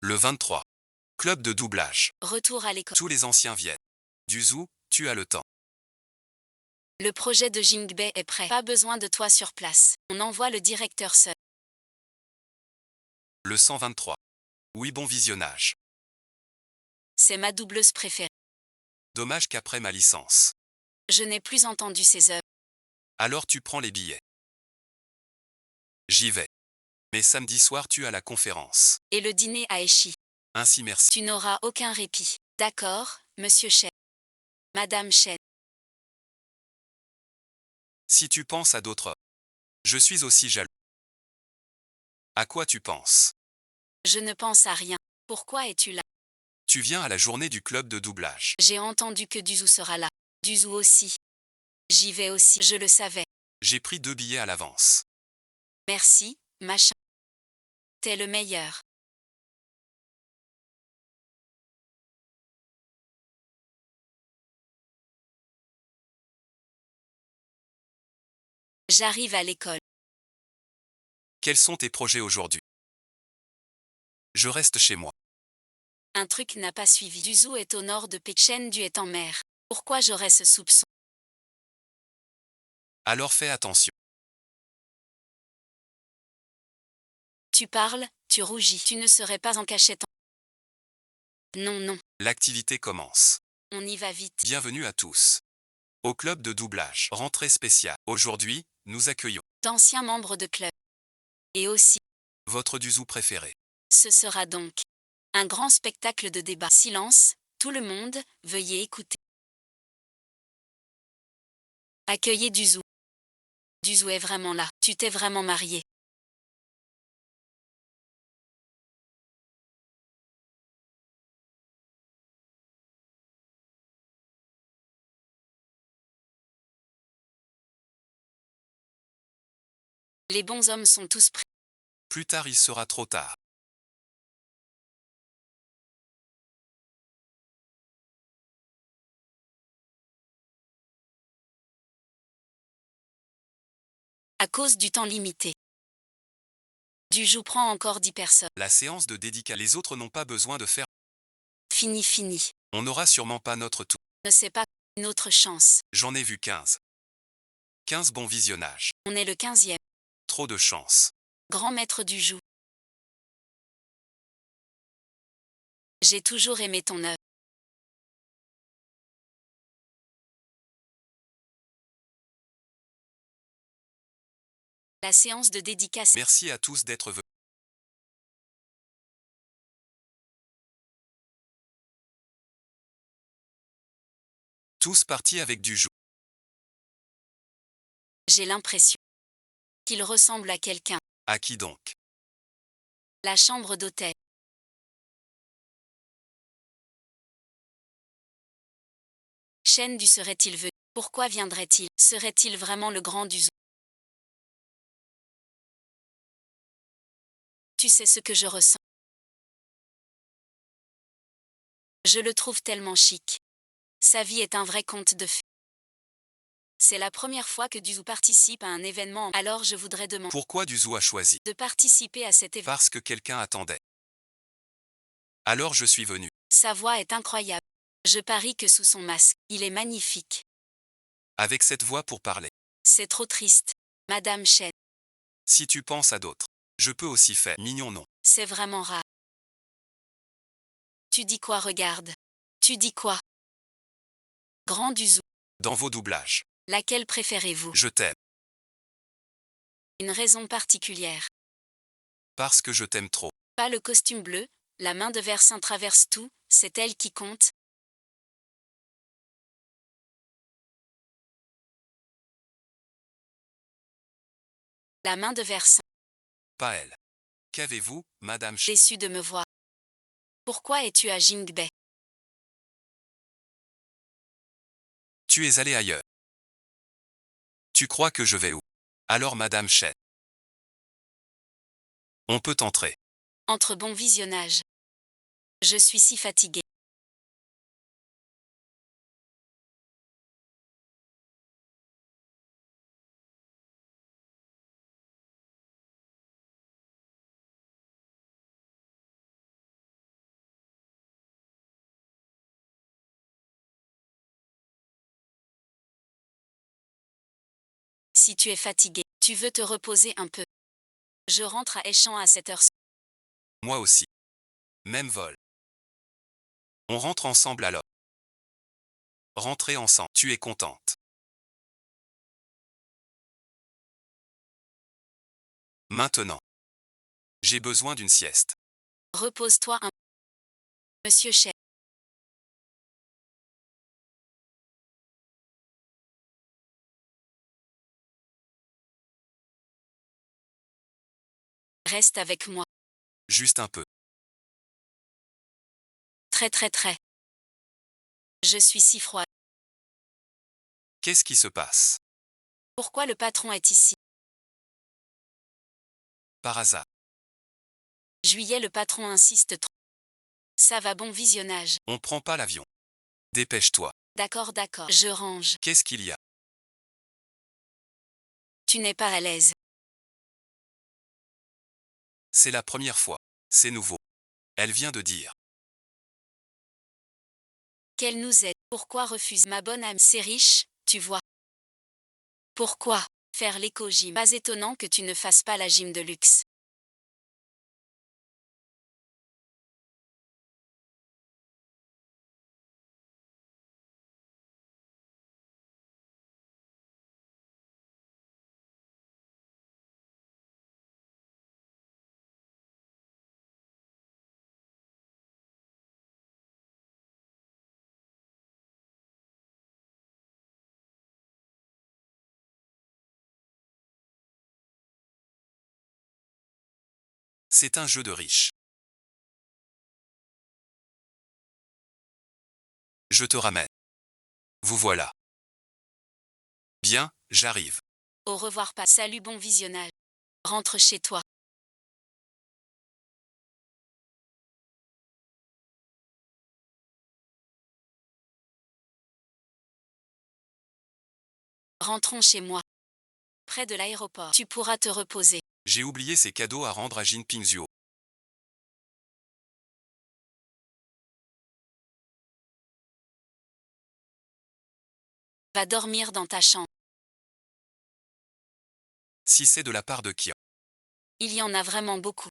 S1: Le 23. Club de doublage.
S2: Retour à l'école.
S1: Tous les anciens viennent. Duzu, tu as le temps.
S2: Le projet de Jingbei est prêt. Pas besoin de toi sur place. On envoie le directeur seul.
S1: Le 123. Oui, bon visionnage.
S2: C'est ma doubleuse préférée.
S1: Dommage qu'après ma licence.
S2: Je n'ai plus entendu ses œuvres.
S1: Alors tu prends les billets. J'y vais. Mais samedi soir tu as la conférence.
S2: Et le dîner à Echi.
S1: Ainsi merci.
S2: Tu n'auras aucun répit. D'accord, monsieur Chen. Madame Chen.
S1: Si tu penses à d'autres, je suis aussi jaloux. À quoi tu penses?
S2: Je ne pense à rien. Pourquoi es-tu là?
S1: Tu viens à la journée du club de doublage.
S2: J'ai entendu que Duzu sera là. Duzu aussi. J'y vais aussi. Je le savais.
S1: J'ai pris 2 billets à l'avance.
S2: Merci, machin. T'es le meilleur. J'arrive à l'école.
S1: Quels sont tes projets aujourd'hui? Je reste chez moi.
S2: Un truc n'a pas suivi. Duzu est au nord de Pékin, Du est en mer. Pourquoi j'aurais ce soupçon?
S1: Alors fais attention.
S2: Tu parles, tu rougis. Tu ne serais pas en cachette. Non, non,
S1: L'activité commence.
S2: on y va vite.
S1: Bienvenue à tous. Au club de doublage. Rentrée spéciale. Aujourd'hui, nous accueillons
S2: D'anciens membres de club. Et aussi,
S1: votre Duzu préféré.
S2: ce sera donc un grand spectacle de débat. Silence, tout le monde, veuillez écouter. Accueillez Duzu. Duzu est vraiment là. Tu t'es vraiment marié. Les bons hommes sont tous prêts.
S1: Plus tard il sera trop tard.
S2: À cause du temps limité. Duzu prend encore 10 personnes.
S1: La séance de dédicace. Les autres n'ont pas besoin de faire.
S2: Fini, fini.
S1: On n'aura sûrement pas notre tour.
S2: Ne sait pas, une autre chance.
S1: J'en ai vu 15. 15 bons visionnages.
S2: On est le 15e.
S1: Trop de chance.
S2: Grand maître Duzu. J'ai toujours aimé ton œuvre. La séance de dédicace.
S1: Merci à tous d'être venus. Tous partis avec Duzu.
S2: J'ai l'impression qu'il ressemble à quelqu'un.
S1: À qui donc?
S2: La chambre d'hôtel. Shen Du serait-il venu? Pourquoi viendrait-il? Serait-il vraiment le grand Duzu? Tu sais ce que je ressens. Je le trouve tellement chic. Sa vie est un vrai conte de fées. C'est la première fois que Duzu participe à un événement, alors je voudrais demander
S1: Pourquoi Duzu a choisi?
S2: de participer à cet événement.
S1: Parce que quelqu'un attendait. Alors je suis venu.
S2: Sa voix est incroyable. Je parie que sous son masque, il est magnifique.
S1: Avec cette voix pour parler.
S2: C'est trop triste. Madame Shen,
S1: Si tu penses à d'autres. Je peux aussi faire. Mignon non.
S2: c'est vraiment rare. Tu dis quoi, regarde? Tu dis quoi? Grand Duzu,
S1: Dans vos doublages.
S2: laquelle préférez-vous?
S1: Je t'aime.
S2: Une raison particulière.
S1: Parce que je t'aime trop.
S2: Pas le costume bleu, la main de Versin traverse tout, c'est elle qui compte. La main de Versin,
S1: Pas elle. Qu'avez-vous, Madame
S2: déçue de me voir. Pourquoi es-tu à Jingbei?
S1: Tu es allé ailleurs. Tu crois que je vais où? Alors Madame Shen. On peut entrer.
S2: Entre bon visionnage. Je suis si fatiguée. Si tu es fatigué, tu veux te reposer un peu. Je rentre à Échamps à 7 heures.
S1: Moi aussi. Même vol. On rentre ensemble alors. Rentrez ensemble. Tu es contente. Maintenant. J'ai besoin d'une sieste.
S2: Repose-toi un peu. Monsieur Shen. Reste avec moi.
S1: Juste un peu.
S2: Très très très. Je suis si froide.
S1: Qu'est-ce qui se passe?
S2: Pourquoi le patron est ici?
S1: Par hasard.
S2: Juillet, le patron insiste trop. Ça va, bon visionnage.
S1: On prend pas l'avion. Dépêche-toi.
S2: D'accord, d'accord. Je range.
S1: Qu'est-ce qu'il y a?
S2: Tu n'es pas à l'aise.
S1: C'est la première fois. C'est nouveau. Elle vient de dire.
S2: Qu'elle nous aide. Pourquoi refuser ma bonne amie? C'est riche, tu vois. Pourquoi faire l'éco-gym? Pas étonnant que tu ne fasses pas la gym de luxe.
S1: C'est un jeu de riches. Je te ramène. Vous voilà. Bien, j'arrive.
S2: Au revoir pas. Salut, bon visionnage. Rentre chez toi. Rentrons chez moi. Près de l'aéroport. Tu pourras te reposer.
S1: J'ai oublié ces cadeaux à rendre à Jin Pingzhuo.
S2: Va dormir dans ta chambre.
S1: Si c'est de la part de Kian.
S2: Il y en a vraiment beaucoup.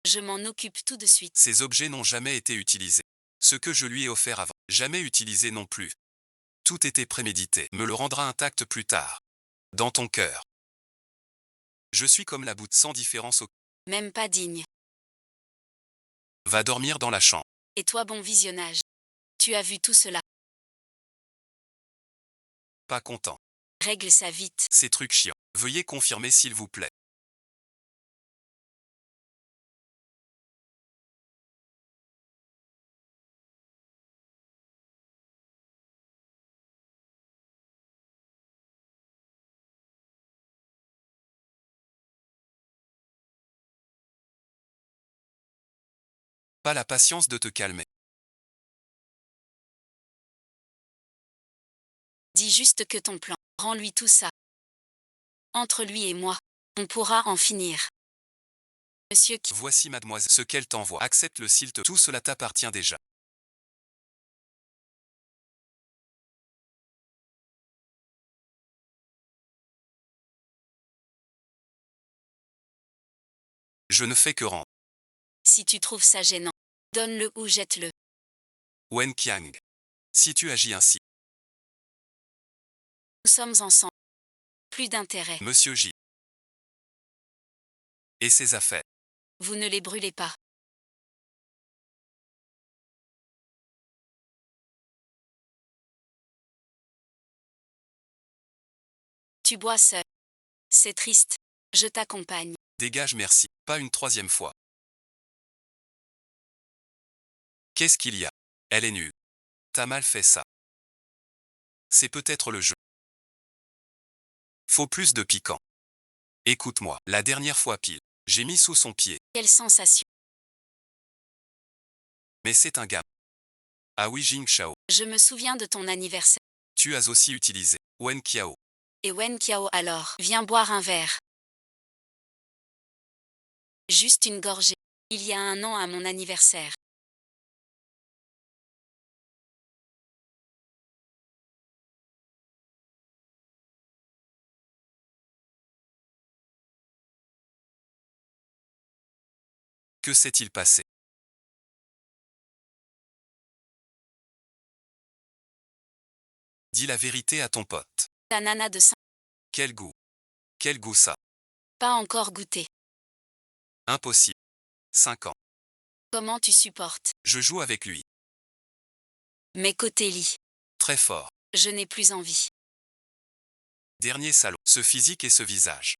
S2: Je m'en occupe tout de suite.
S1: Ces objets n'ont jamais été utilisés. Ce que je lui ai offert avant, jamais utilisé non plus. Tout était prémédité. Me le rendra intact plus tard. Dans ton cœur. Je suis comme la boute sans différence au...
S2: Même pas digne.
S1: Va dormir dans la chambre.
S2: Et toi, bon visionnage. Tu as vu tout cela.
S1: Pas content.
S2: Règle ça vite.
S1: Ces trucs chiants. Veuillez confirmer s'il vous plaît. Pas la patience de te calmer.
S2: Dis juste que ton plan. Rends-lui tout ça. Entre lui et moi, on pourra en finir. Monsieur qui...
S1: Voici mademoiselle ce qu'elle t'envoie. Accepte-le s'il te... Tout cela t'appartient déjà. Je ne fais que rendre.
S2: Si tu trouves ça gênant, donne-le ou jette-le.
S1: Wen Qiang. Si tu agis ainsi,
S2: Nous sommes ensemble. Plus d'intérêt.
S1: Monsieur J. Et ses affaires.
S2: Vous ne les brûlez pas. Tu bois seul. C'est triste. Je t'accompagne.
S1: Dégage merci. Pas une troisième fois. Qu'est-ce qu'il y a? Elle est nulle. T'as mal fait ça. C'est peut-être le jeu. Faut plus de piquant. Écoute-moi, la dernière fois pile, j'ai mis sous son pied,
S2: Quelle sensation.
S1: mais c'est un gars. Ah oui Jing Shao,
S2: Je me souviens de ton anniversaire.
S1: tu as aussi utilisé Wen Qiao.
S2: Et Wen Kiao alors. Viens boire un verre. Juste une gorgée. Il y a un an à mon anniversaire.
S1: Que s'est-il passé? Dis la vérité à ton pote.
S2: Ta nana de 5.
S1: Quel goût? Quel goût ça?
S2: Pas encore goûté.
S1: Impossible. 5 ans.
S2: Comment tu supportes?
S1: Je joue avec lui.
S2: Mais côté lit.
S1: Très fort.
S2: Je n'ai plus envie.
S1: Dernier salaud. Ce physique et ce visage.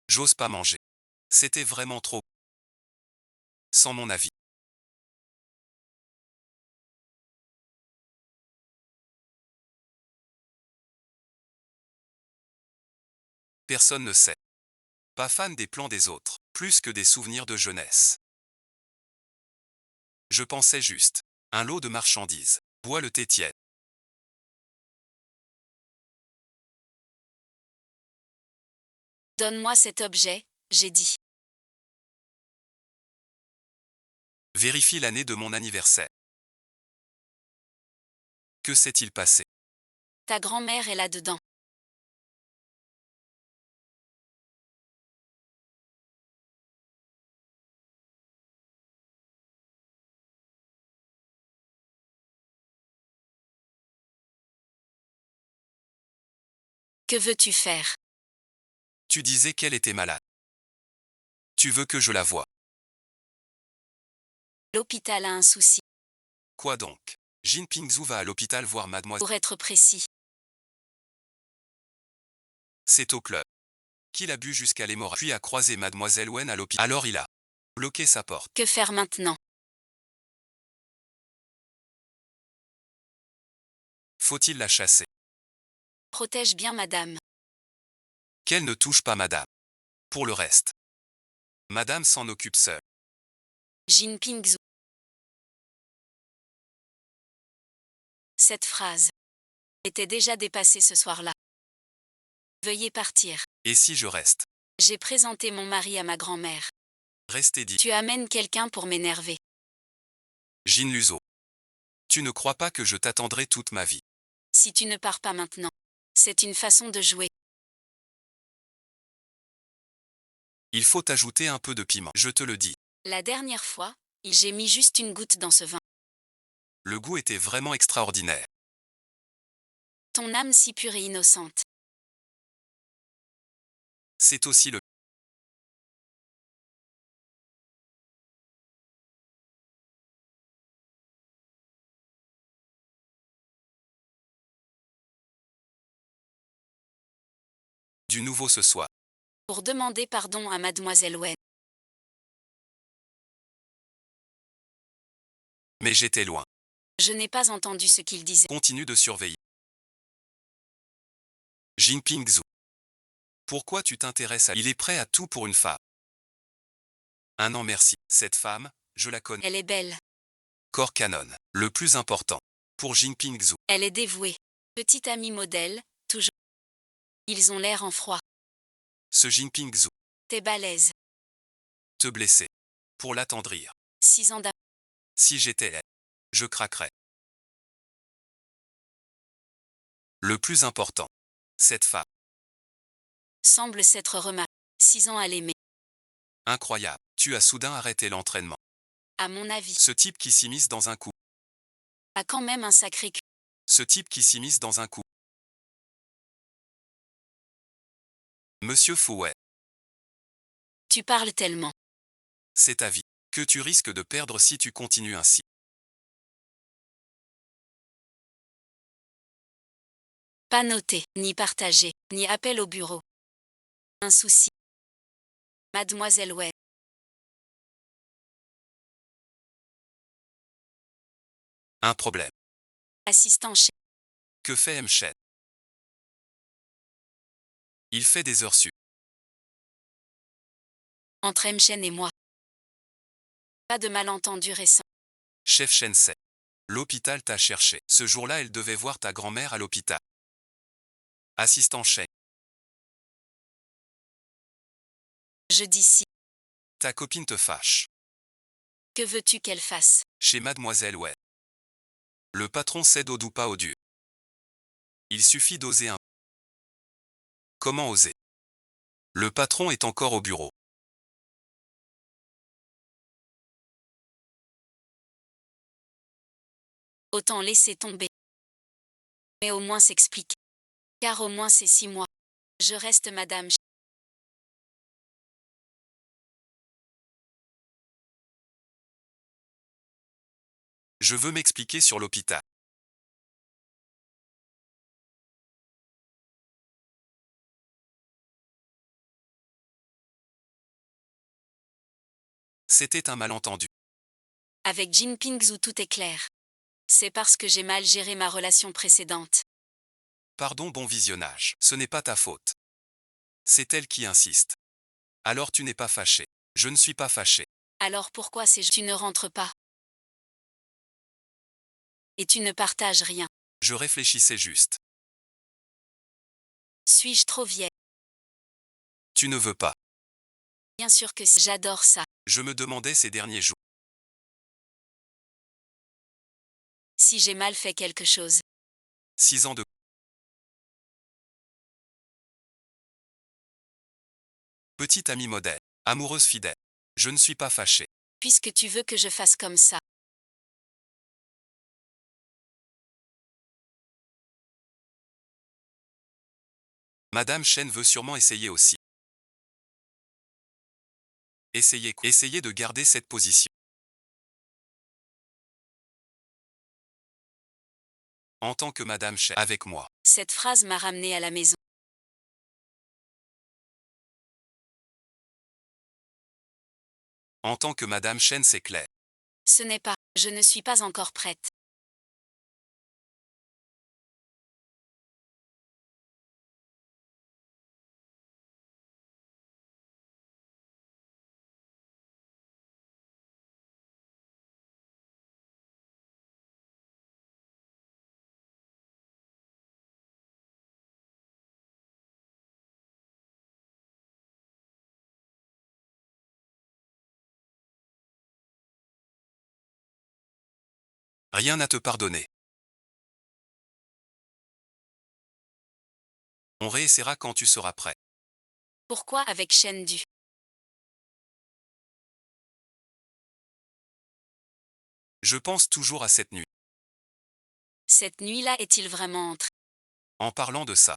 S1: J'ose pas manger. C'était vraiment trop. Sans mon avis. Personne ne sait. Pas fan des plans des autres, plus que des souvenirs de jeunesse. Je pensais juste. Un lot de marchandises. Bois le thé tiède.
S2: Donne-moi cet objet, j'ai dit.
S1: Vérifie l'année de mon anniversaire. Que s'est-il passé?
S2: Ta grand-mère est là-dedans. Que veux-tu faire?
S1: Tu disais qu'elle était malade. Tu veux que je la voie?
S2: L'hôpital a un souci.
S1: Quoi donc? Jin Pingzhu va à l'hôpital voir mademoiselle.
S2: Pour être précis.
S1: C'est au club qu'il a bu jusqu'à l'hémorragie, puis a croisé mademoiselle Wen à l'hôpital. Alors il a bloqué sa porte.
S2: Que faire maintenant?
S1: Faut-il la chasser?
S2: Protège bien madame.
S1: Qu'elle ne touche pas madame. Pour le reste, madame s'en occupe seule.
S2: Jin Pingzhu. Cette phrase était déjà dépassée ce soir-là. Veuillez partir.
S1: Et si je reste?
S2: J'ai présenté mon mari à ma grand-mère.
S1: Restez dit.
S2: Tu amènes quelqu'un pour m'énerver.
S1: Jin Luzo. Tu ne crois pas que je t'attendrai toute ma vie?
S2: Si tu ne pars pas maintenant. C'est une façon de jouer.
S1: Il faut ajouter un peu de piment, je te le dis.
S2: La dernière fois, j'ai mis juste une goutte dans ce vin.
S1: Le goût était vraiment extraordinaire.
S2: Ton âme si pure et innocente.
S1: C'est aussi le du nouveau ce soir.
S2: Pour demander pardon à mademoiselle Wen.
S1: Mais j'étais loin.
S2: Je n'ai pas entendu ce qu'il disait.
S1: Continue de surveiller. Jin Pingzhu. Pourquoi tu t'intéresses à... Il est prêt à tout pour une femme. Un an merci. Cette femme, je la connais.
S2: Elle est belle.
S1: Corps canon. Le plus important. Pour Jin Pingzhu.
S2: Elle est dévouée. Petite amie modèle, toujours. Ils ont l'air en froid.
S1: Ce Jin Pingzhu.
S2: T'es balèze.
S1: Te blesser. Pour l'attendrir.
S2: 6 ans d'amour.
S1: Si j'étais elle, je craquerais. Le plus important. Cette femme.
S2: Semble s'être remarqué. 6 ans à l'aimer.
S1: Incroyable. Tu as soudain arrêté l'entraînement.
S2: À mon avis.
S1: Ce type qui s'immisce dans un coup.
S2: A quand même un sacré cul.
S1: Ce type qui s'immisce dans un coup. Monsieur Fouet.
S2: Tu parles tellement.
S1: C'est ta vie. Que tu risques de perdre si tu continues ainsi.
S2: Pas noté, ni partagé, ni appel au bureau. Un souci. Mademoiselle Wen.
S1: Un problème.
S2: Assistant chef.
S1: Que fait M. Chen? Il fait des heures sup.
S2: Entre Mchen et moi. Pas de malentendu récent.
S1: Chef Chen sait. L'hôpital t'a cherché. Ce jour-là, elle devait voir ta grand-mère à l'hôpital. Assistant Chen.
S2: Je dis si.
S1: Ta copine te fâche.
S2: Que veux-tu qu'elle fasse?
S1: Chez Mademoiselle Wen. Le patron cède au doux pas au dur. Il suffit d'oser un. Comment oser? Le patron est encore au bureau.
S2: Autant laisser tomber. Mais au moins s'explique. Car au moins c'est 6 mois. Je reste madame.
S1: Je veux m'expliquer sur l'hôpital. C'était un malentendu.
S2: Avec Jin Pingzhu tout est clair. C'est parce que j'ai mal géré ma relation précédente.
S1: Pardon, bon visionnage. Ce n'est pas ta faute. C'est elle qui insiste. Alors tu n'es pas fâché. Je ne suis pas fâché.
S2: Alors pourquoi tu ne rentres pas? Et tu ne partages rien.
S1: Je réfléchissais juste.
S2: Suis-je trop vieille?
S1: Tu ne veux pas.
S2: Bien sûr que si. J'adore ça.
S1: Je me demandais ces derniers jours.
S2: Si j'ai mal fait quelque chose.
S1: 6 ans de... Petite amie modèle. Amoureuse fidèle. Je ne suis pas fâché.
S2: Puisque tu veux que je fasse comme ça.
S1: Madame Chen veut sûrement essayer aussi. Essayez de garder cette position. En tant que Madame Chen, avec moi.
S2: Cette phrase m'a ramené à la maison.
S1: En tant que Madame Chen, c'est clair.
S2: Ce n'est pas. Je ne suis pas encore prête.
S1: Rien à te pardonner. On réessayera quand tu seras prêt.
S2: Pourquoi avec Shen Du?
S1: Je pense toujours à cette nuit.
S2: Cette nuit-là est-il vraiment entré?
S1: En parlant de ça.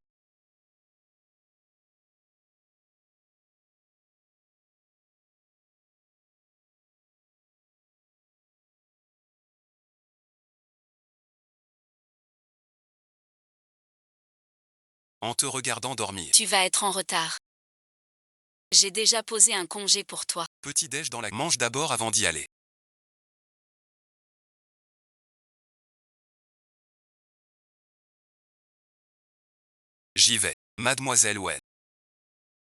S1: En te regardant dormir.
S2: Tu vas être en retard. J'ai déjà posé un congé pour toi.
S1: Petit déj dans la... Mange d'abord avant d'y aller. J'y vais. Mademoiselle Wen.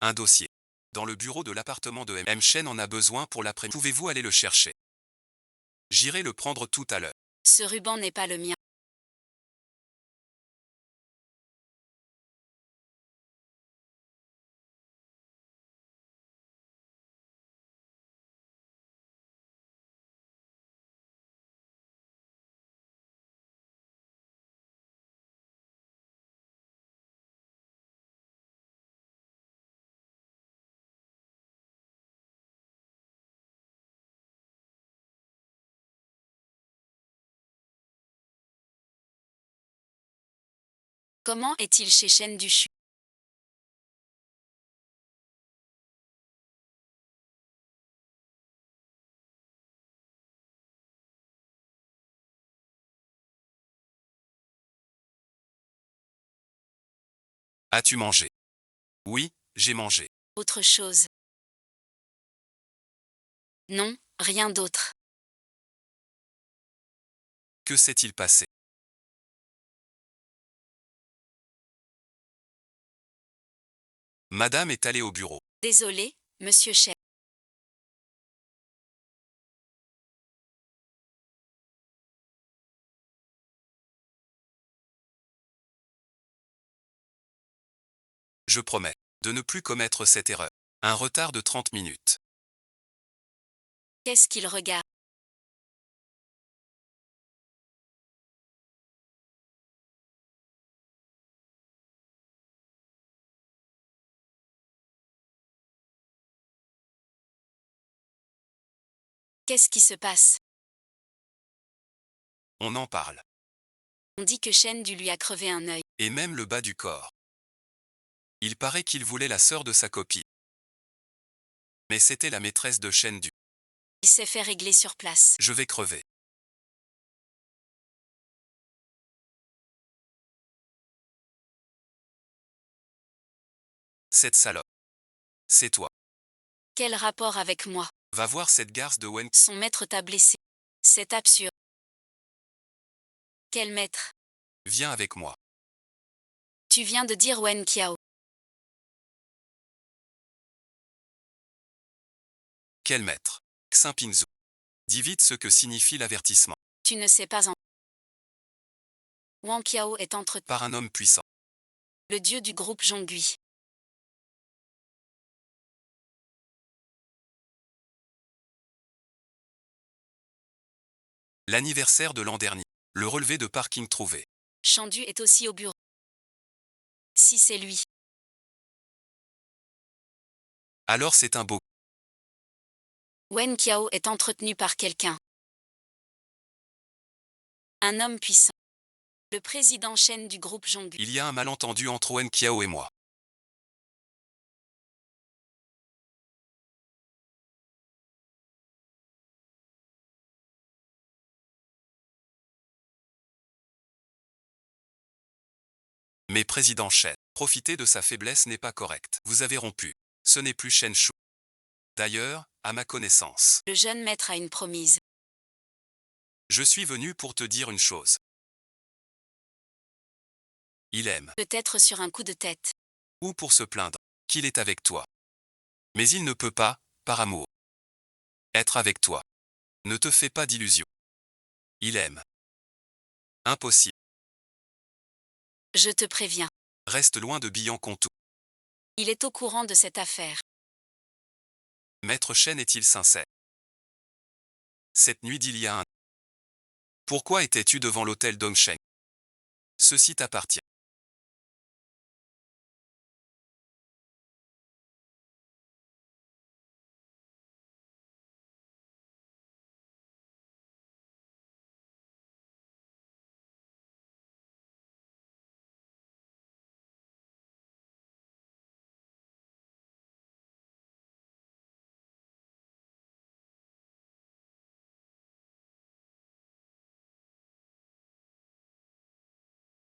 S1: Un dossier. Dans le bureau de l'appartement de M. Chen en a besoin pour l'après-midi. Pouvez-vous aller le chercher? J'irai le prendre tout à l'heure.
S2: Ce ruban n'est pas le mien. Comment est-il chez Shen Du?
S1: As-tu mangé? Oui, j'ai mangé.
S2: Autre chose? Non, rien d'autre.
S1: Que s'est-il passé? Madame est allée au bureau.
S2: Désolé, monsieur Shen.
S1: Je promets de ne plus commettre cette erreur. Un retard de 30 minutes.
S2: Qu'est-ce qu'il regarde? Qu'est-ce qui se passe?
S1: On en parle.
S2: On dit que Shen Du lui a crevé un œil.
S1: Et même le bas du corps. Il paraît qu'il voulait la sœur de sa copine. Mais c'était la maîtresse de Chen Du.
S2: Il s'est fait régler sur place.
S1: Je vais crever. Cette salope. C'est toi.
S2: Quel rapport avec moi?
S1: Va voir cette garce de Wen.
S2: Son maître t'a blessé. C'est absurde. Quel maître?
S1: Viens avec moi.
S2: Tu viens de dire Wen Qiao.
S1: Quel maître? Xinpingzhu. Dis vite ce que signifie l'avertissement.
S2: Tu ne sais pas en. Wang Qiao est entre
S1: Par un homme puissant.
S2: le dieu du groupe Zhonghui.
S1: L'anniversaire de l'an dernier. Le relevé de parking trouvé.
S2: Chandu est aussi au bureau. Si c'est lui.
S1: Alors c'est un beau.
S2: Wen Qiao est entretenu par quelqu'un. Un homme puissant. Le président Chen du groupe Zhonggu.
S1: Il y a un malentendu entre Wen Qiao et moi. Mais président Chen, profiter de sa faiblesse n'est pas correct. Vous avez rompu. Ce n'est plus Chen Shu. D'ailleurs, à ma connaissance,
S2: Le jeune maître a une promise.
S1: je suis venu pour te dire une chose. Il aime,
S2: Peut-être sur un coup de tête.
S1: ou pour se plaindre, qu'il est avec toi. Mais il ne peut pas, par amour, être avec toi. Ne te fais pas d'illusions. Il aime. Impossible.
S2: Je te préviens.
S1: Reste loin de Billancontou.
S2: Il est au courant de cette affaire.
S1: Maître Chen est-il sincère? Cette nuit d'il y a un. Pourquoi étais-tu devant l'hôtel Dongsheng? Ceci t'appartient.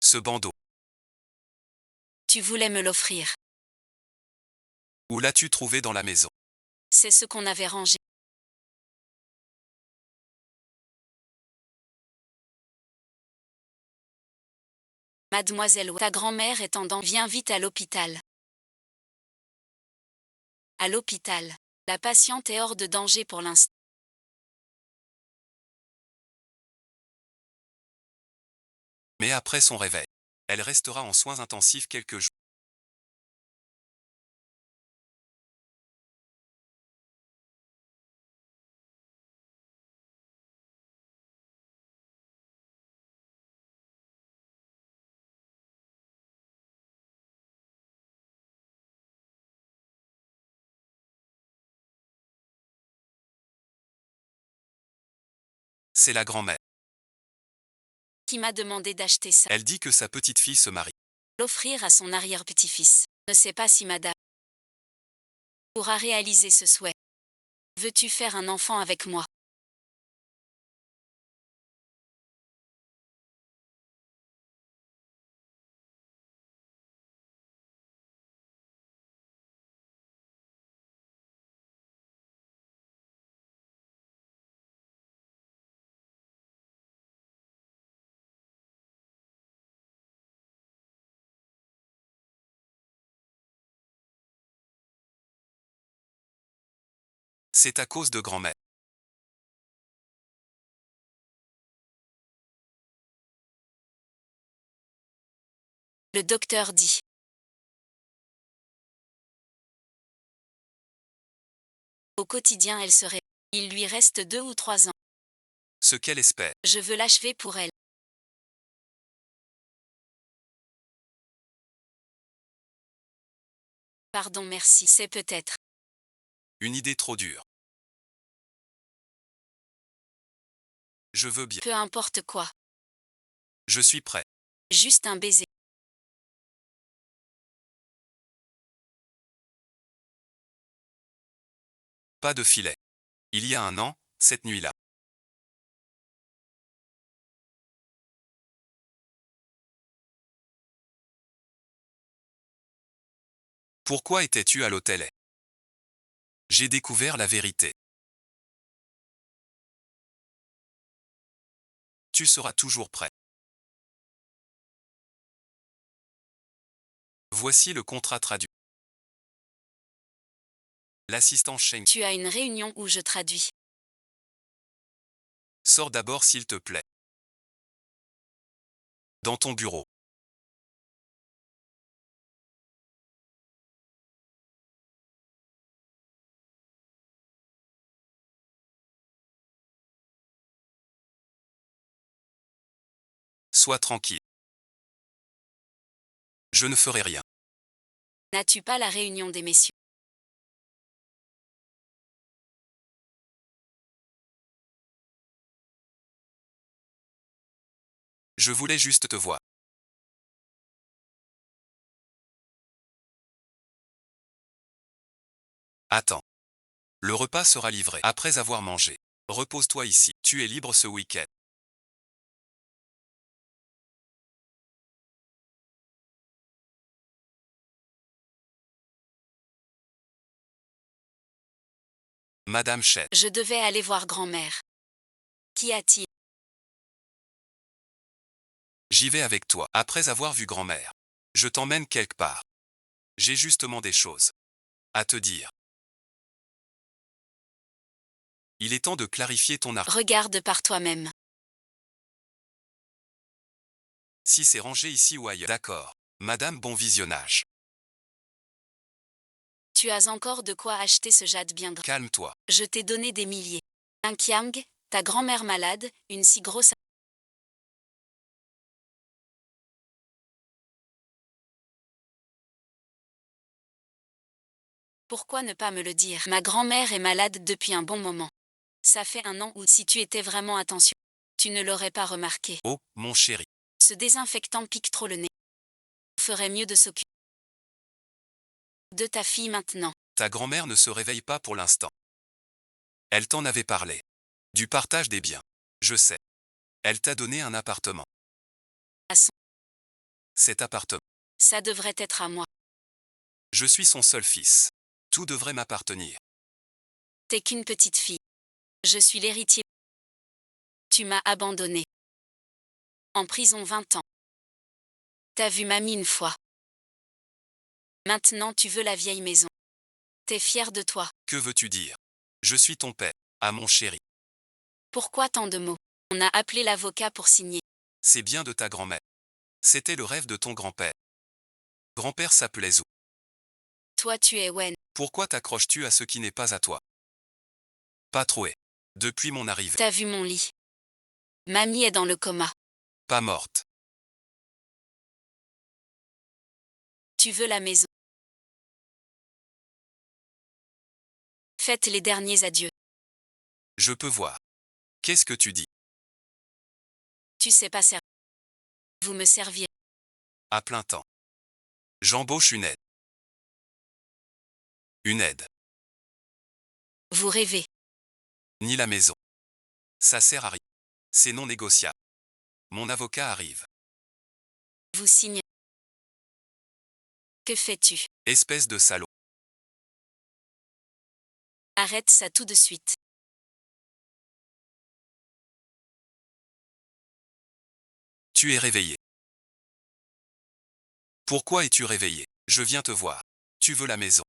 S1: Ce bandeau.
S2: Tu voulais me l'offrir.
S1: Où l'as-tu trouvé dans la maison?
S2: C'est ce qu'on avait rangé. Mademoiselle, ta grand-mère est en danger. Viens vite à l'hôpital. À l'hôpital. La patiente est hors de danger pour l'instant.
S1: Mais après son réveil, elle restera en soins intensifs quelques jours. C'est la grand-mère.
S2: Qui m'a demandé d'acheter ça.
S1: Elle dit que sa petite-fille se marie.
S2: L'offrir à son arrière-petit-fils. Ne sais pas si madame pourra réaliser ce souhait. Veux-tu faire un enfant avec moi?
S1: C'est à cause de grand-mère.
S2: Le docteur dit. Au quotidien, elle serait. Il lui reste 2 ou 3 ans.
S1: Ce qu'elle espère.
S2: Je veux l'achever pour elle. Pardon, merci. C'est peut-être.
S1: Une idée trop dure. Je veux bien.
S2: Peu importe quoi.
S1: Je suis prêt.
S2: Juste un baiser.
S1: Pas de filet. Il y a un an, cette nuit-là. Pourquoi étais-tu à l'hôtel? J'ai découvert la vérité. Tu seras toujours prêt. Voici le contrat traduit. L'assistant Sheng.
S2: Tu as une réunion où je traduis.
S1: Sors d'abord s'il te plaît. Dans ton bureau. Sois tranquille. Je ne ferai rien.
S2: N'as-tu pas la réunion des messieurs?
S1: Je voulais juste te voir. Attends. Le repas sera livré après avoir mangé. Repose-toi ici. Tu es libre ce week-end. Madame Chet.
S2: Je devais aller voir grand-mère. Qu'y a-t-il?
S1: J'y vais avec toi, après avoir vu grand-mère. Je t'emmène quelque part. J'ai justement des choses à te dire. Il est temps de clarifier ton argument.
S2: Regarde par toi-même.
S1: Si c'est rangé ici ou ailleurs. D'accord. Madame, bon visionnage.
S2: Tu as encore de quoi acheter ce jade bien grand.
S1: Calme-toi.
S2: Je t'ai donné des milliers. Un Kiang, ta grand-mère malade, une si grosse... Pourquoi ne pas me le dire? Ma grand-mère est malade depuis un bon moment. Ça fait 1 an ou si tu étais vraiment attention, tu ne l'aurais pas remarqué.
S1: Oh, mon chéri.
S2: Ce désinfectant pique trop le nez. On ferait mieux de s'occuper de ta fille maintenant.
S1: Ta grand-mère ne se réveille pas pour l'instant. Elle t'en avait parlé. Du partage des biens. Je sais. Elle t'a donné un appartement.
S2: À son-
S1: Cet appartement.
S2: Ça devrait être à moi.
S1: Je suis son seul fils. Tout devrait m'appartenir.
S2: T'es qu'une petite fille. Je suis l'héritier. Tu m'as abandonné. En prison 20 ans. T'as vu mamie une fois. Maintenant tu veux la vieille maison. T'es fier de toi.
S1: Que veux-tu dire? Je suis ton père. Ah mon chéri.
S2: Pourquoi tant de mots? On a appelé l'avocat pour signer.
S1: C'est bien de ta grand-mère. C'était le rêve de ton grand-père. Grand-père s'appelait Zou.
S2: Toi tu es Wen.
S1: Pourquoi t'accroches-tu à ce qui n'est pas à toi? Pas trop. Depuis mon arrivée.
S2: T'as vu mon lit. Mamie est dans le coma.
S1: Pas morte.
S2: Tu veux la maison. Faites les derniers adieux.
S1: Je peux voir. Qu'est-ce que tu dis?
S2: Tu sais pas servir. Vous me servirez.
S1: À plein temps. J'embauche une aide. Une aide.
S2: Vous rêvez.
S1: Ni la maison. Ça sert à rien. C'est non négociable. Mon avocat arrive.
S2: Vous signez. Que fais-tu?
S1: Espèce de salaud.
S2: Arrête ça tout de suite.
S1: Tu es réveillé. Pourquoi es-tu réveillé? Je viens te voir. Tu veux la maison.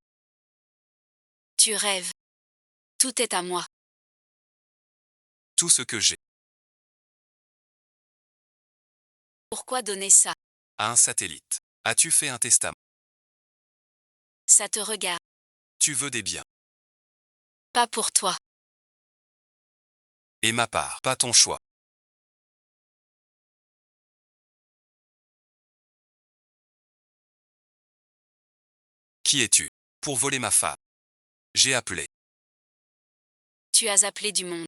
S2: Tu rêves. Tout est à moi.
S1: Tout ce que j'ai.
S2: Pourquoi donner ça?
S1: À un satellite. As-tu fait un testament?
S2: Ça te regarde.
S1: Tu veux des biens.
S2: Pas pour toi.
S1: Et ma part. Pas ton choix. Qui es-tu? Pour voler ma femme. J'ai appelé.
S2: Tu as appelé du monde.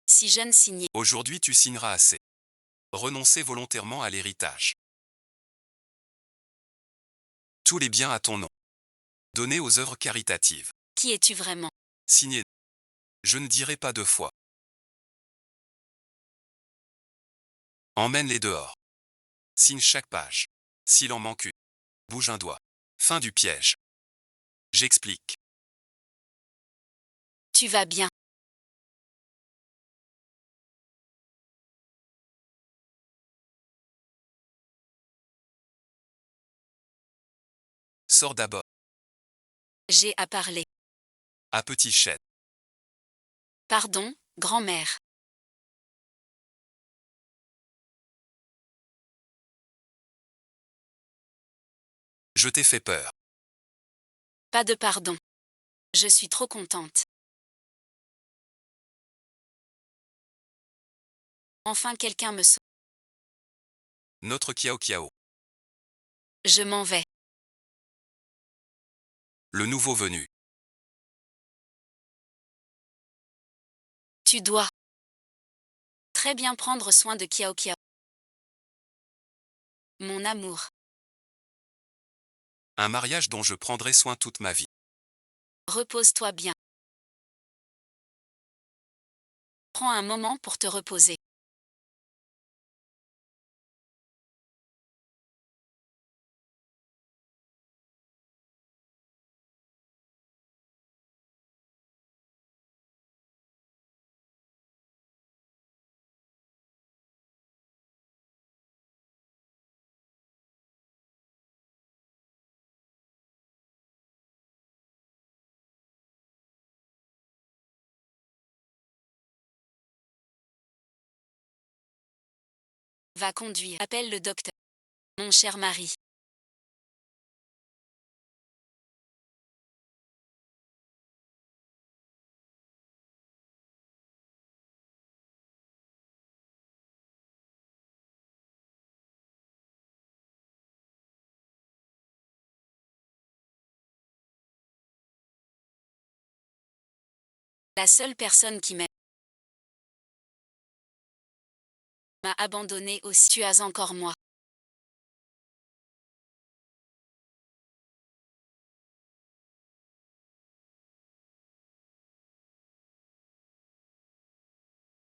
S2: Si jeune signé.
S1: Aujourd'hui tu signeras assez. Renoncer volontairement à l'héritage. Tous les biens à ton nom. Donnés aux œuvres caritatives.
S2: Qui es-tu vraiment?
S1: Signé. Je ne dirai pas 2 fois. Emmène-les dehors. Signe chaque page. S'il en manque une. Bouge un doigt. Fin du piège. J'explique.
S2: Tu vas bien.
S1: Sors d'abord.
S2: J'ai à parler.
S1: À petit chêne.
S2: Pardon, grand-mère.
S1: Je t'ai fait peur.
S2: Pas de pardon. Je suis trop contente. Enfin quelqu'un me sauve.
S1: Notre Kiao Kiao.
S2: Je m'en vais.
S1: Le nouveau venu.
S2: Tu dois très bien prendre soin de Kiao Kiao. Mon amour.
S1: Un mariage dont je prendrai soin toute ma vie.
S2: Repose-toi bien. Prends un moment pour te reposer. Va conduire. Appelle le docteur. Mon cher mari. La seule personne qui m'aime m'a abandonné aussi. Tu as encore moi.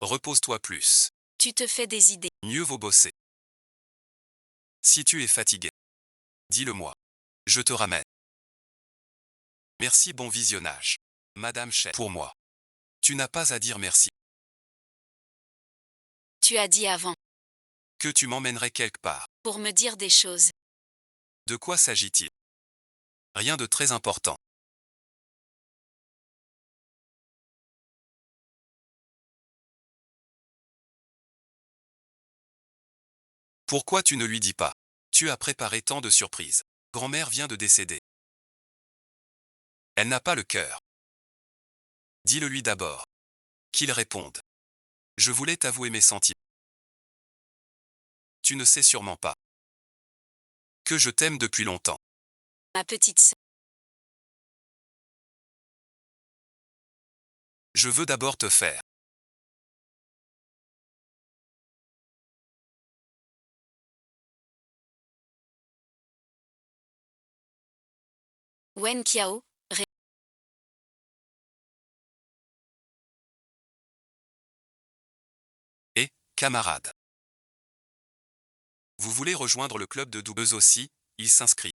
S1: Repose-toi plus.
S2: Tu te fais des idées.
S1: Mieux vaut bosser. Si tu es fatigué, dis-le-moi. Je te ramène. Merci, bon visionnage. Madame Chef, pour moi. Tu n'as pas à dire merci.
S2: Tu as dit avant.
S1: Que tu m'emmènerais quelque part.
S2: Pour me dire des choses.
S1: De quoi s'agit-il? Rien de très important. Pourquoi tu ne lui dis pas? Tu as préparé tant de surprises. Grand-mère vient de décéder. Elle n'a pas le cœur. Dis-le lui d'abord. Qu'il réponde. Je voulais t'avouer mes sentiments. Tu ne sais sûrement pas que je t'aime depuis longtemps.
S2: Ma petite sœur.
S1: Je veux d'abord te faire.
S2: Wen Kiao.
S1: Et, camarade. Vous voulez rejoindre le club de doubleuses aussi? Il s'inscrit.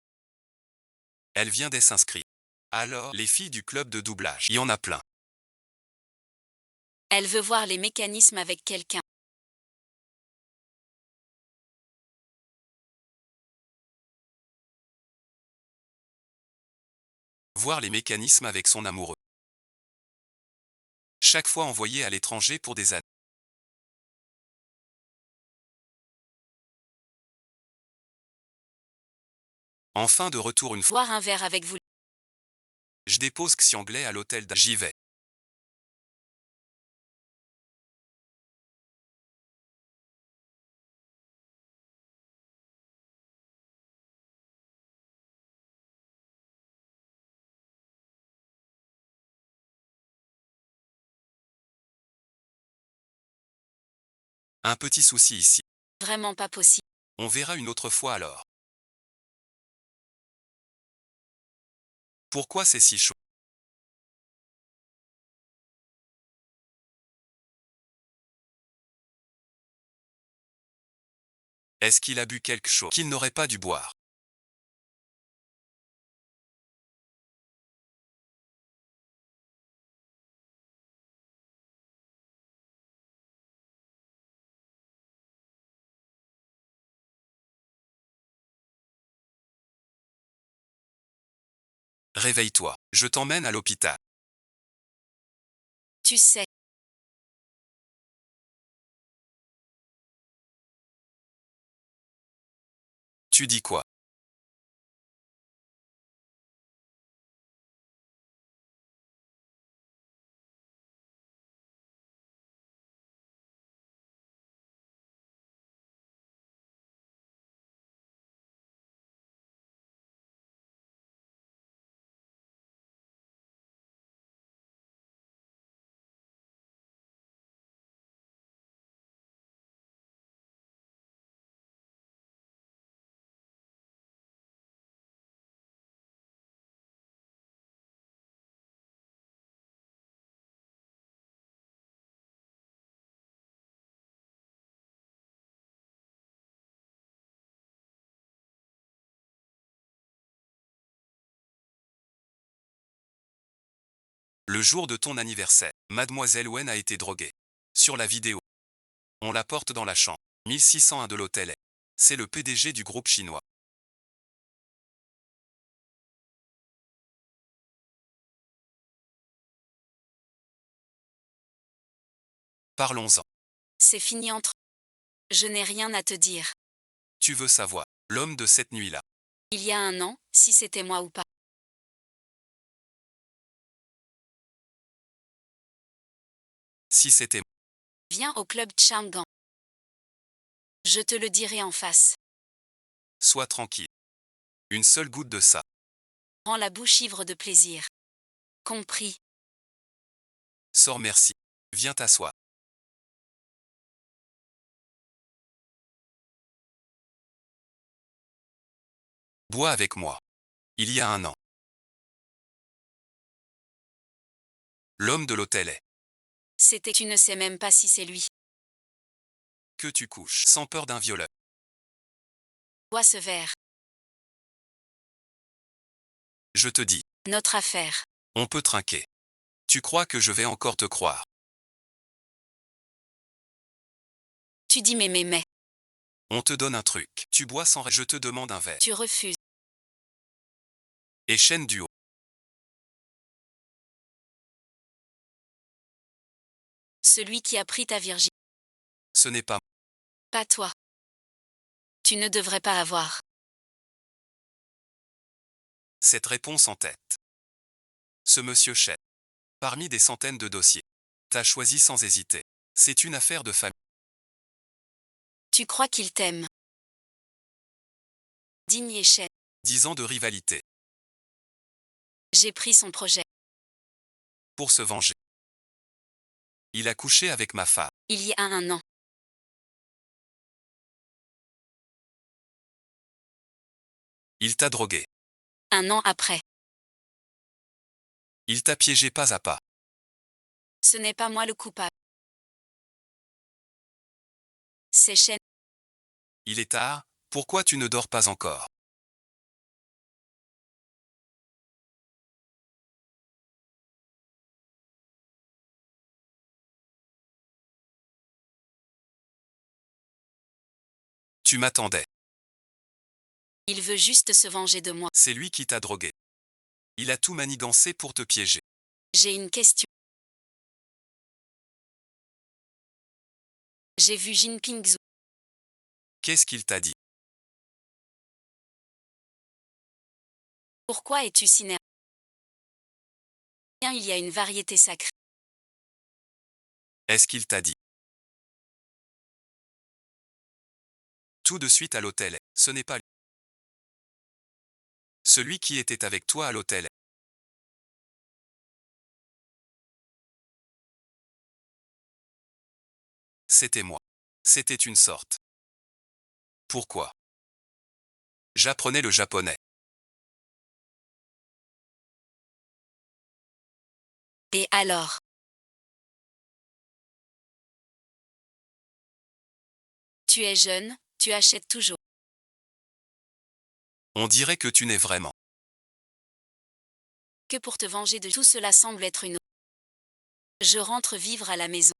S1: Elle vient d'être s'inscrire. Alors, les filles du club de doublage, il y en a plein.
S2: Elle veut voir les mécanismes avec quelqu'un.
S1: Voir les mécanismes avec son amoureux. Chaque fois envoyé à l'étranger pour des années. Enfin de retour une fois.
S2: Boire un verre avec vous.
S1: Je dépose Xianglais à l'hôtel J'y vais. Un petit souci ici.
S2: Vraiment pas possible.
S1: On verra une autre fois alors. Pourquoi c'est si chaud? Est-ce qu'il a bu quelque chose qu'il n'aurait pas dû boire? Réveille-toi, je t'emmène à l'hôpital.
S2: Tu sais.
S1: Tu dis quoi? Le jour de ton anniversaire, Mademoiselle Wen a été droguée. Sur la vidéo, on la porte dans la chambre 1601 de l'hôtel. C'est le PDG du groupe chinois. Parlons-en.
S2: C'est fini entre. Je n'ai rien à te dire.
S1: Tu veux savoir l'homme de cette nuit-là?
S2: Il y a un an, si c'était moi ou pas.
S1: Si c'était moi,
S2: Viens au club Chang'an. Je te le dirai en face.
S1: sois tranquille. Une seule goutte de ça.
S2: Rends la bouche ivre de plaisir. Compris.
S1: Sors merci. Viens t'asseoir. Bois avec moi. Il y a un an. L'homme de l'hôtel est.
S2: C'était tu ne sais même pas si c'est lui.
S1: Que tu couches sans peur d'un violeur.
S2: Bois ce verre.
S1: Je te dis,
S2: Notre affaire.
S1: on peut trinquer. Tu crois que je vais encore te croire?
S2: Tu dis mais.
S1: On te donne un truc. Tu bois sans. Je te demande un verre.
S2: Tu refuses.
S1: Et chaîne du haut.
S2: Celui qui a pris ta virginité.
S1: Ce n'est pas.
S2: Pas toi. Tu ne devrais pas avoir.
S1: Cette réponse en tête. Ce monsieur Chen. Parmi des centaines de dossiers. T'as choisi sans hésiter. C'est une affaire de famille.
S2: Tu crois qu'il t'aime. Digne et Chen.
S1: 10 ans de rivalité.
S2: J'ai pris son projet.
S1: Pour se venger. Il a couché avec ma femme.
S2: Il y a un an.
S1: Il t'a drogué.
S2: Un an après.
S1: Il t'a piégé pas à pas.
S2: Ce n'est pas moi le coupable. C'est Chen.
S1: Il est tard, pourquoi tu ne dors pas encore? Tu m'attendais.
S2: Il veut juste se venger de moi.
S1: C'est lui qui t'a drogué. Il a tout manigancé pour te piéger.
S2: J'ai une question. J'ai vu Jinping Zhu.
S1: Qu'est-ce qu'il t'a dit?
S2: Pourquoi es-tu si nerveux? Il y a une variété sacrée.
S1: Est-ce qu'il t'a dit? Tout de suite à l'hôtel. Ce n'est pas lui. Celui qui était avec toi à l'hôtel. C'était moi. C'était une sorte. Pourquoi? J'apprenais le japonais.
S2: Et alors? Tu es jeune, tu achètes toujours.
S1: On dirait que tu n'es vraiment.
S2: Que pour te venger de tout cela semble être une. Je rentre vivre à la maison.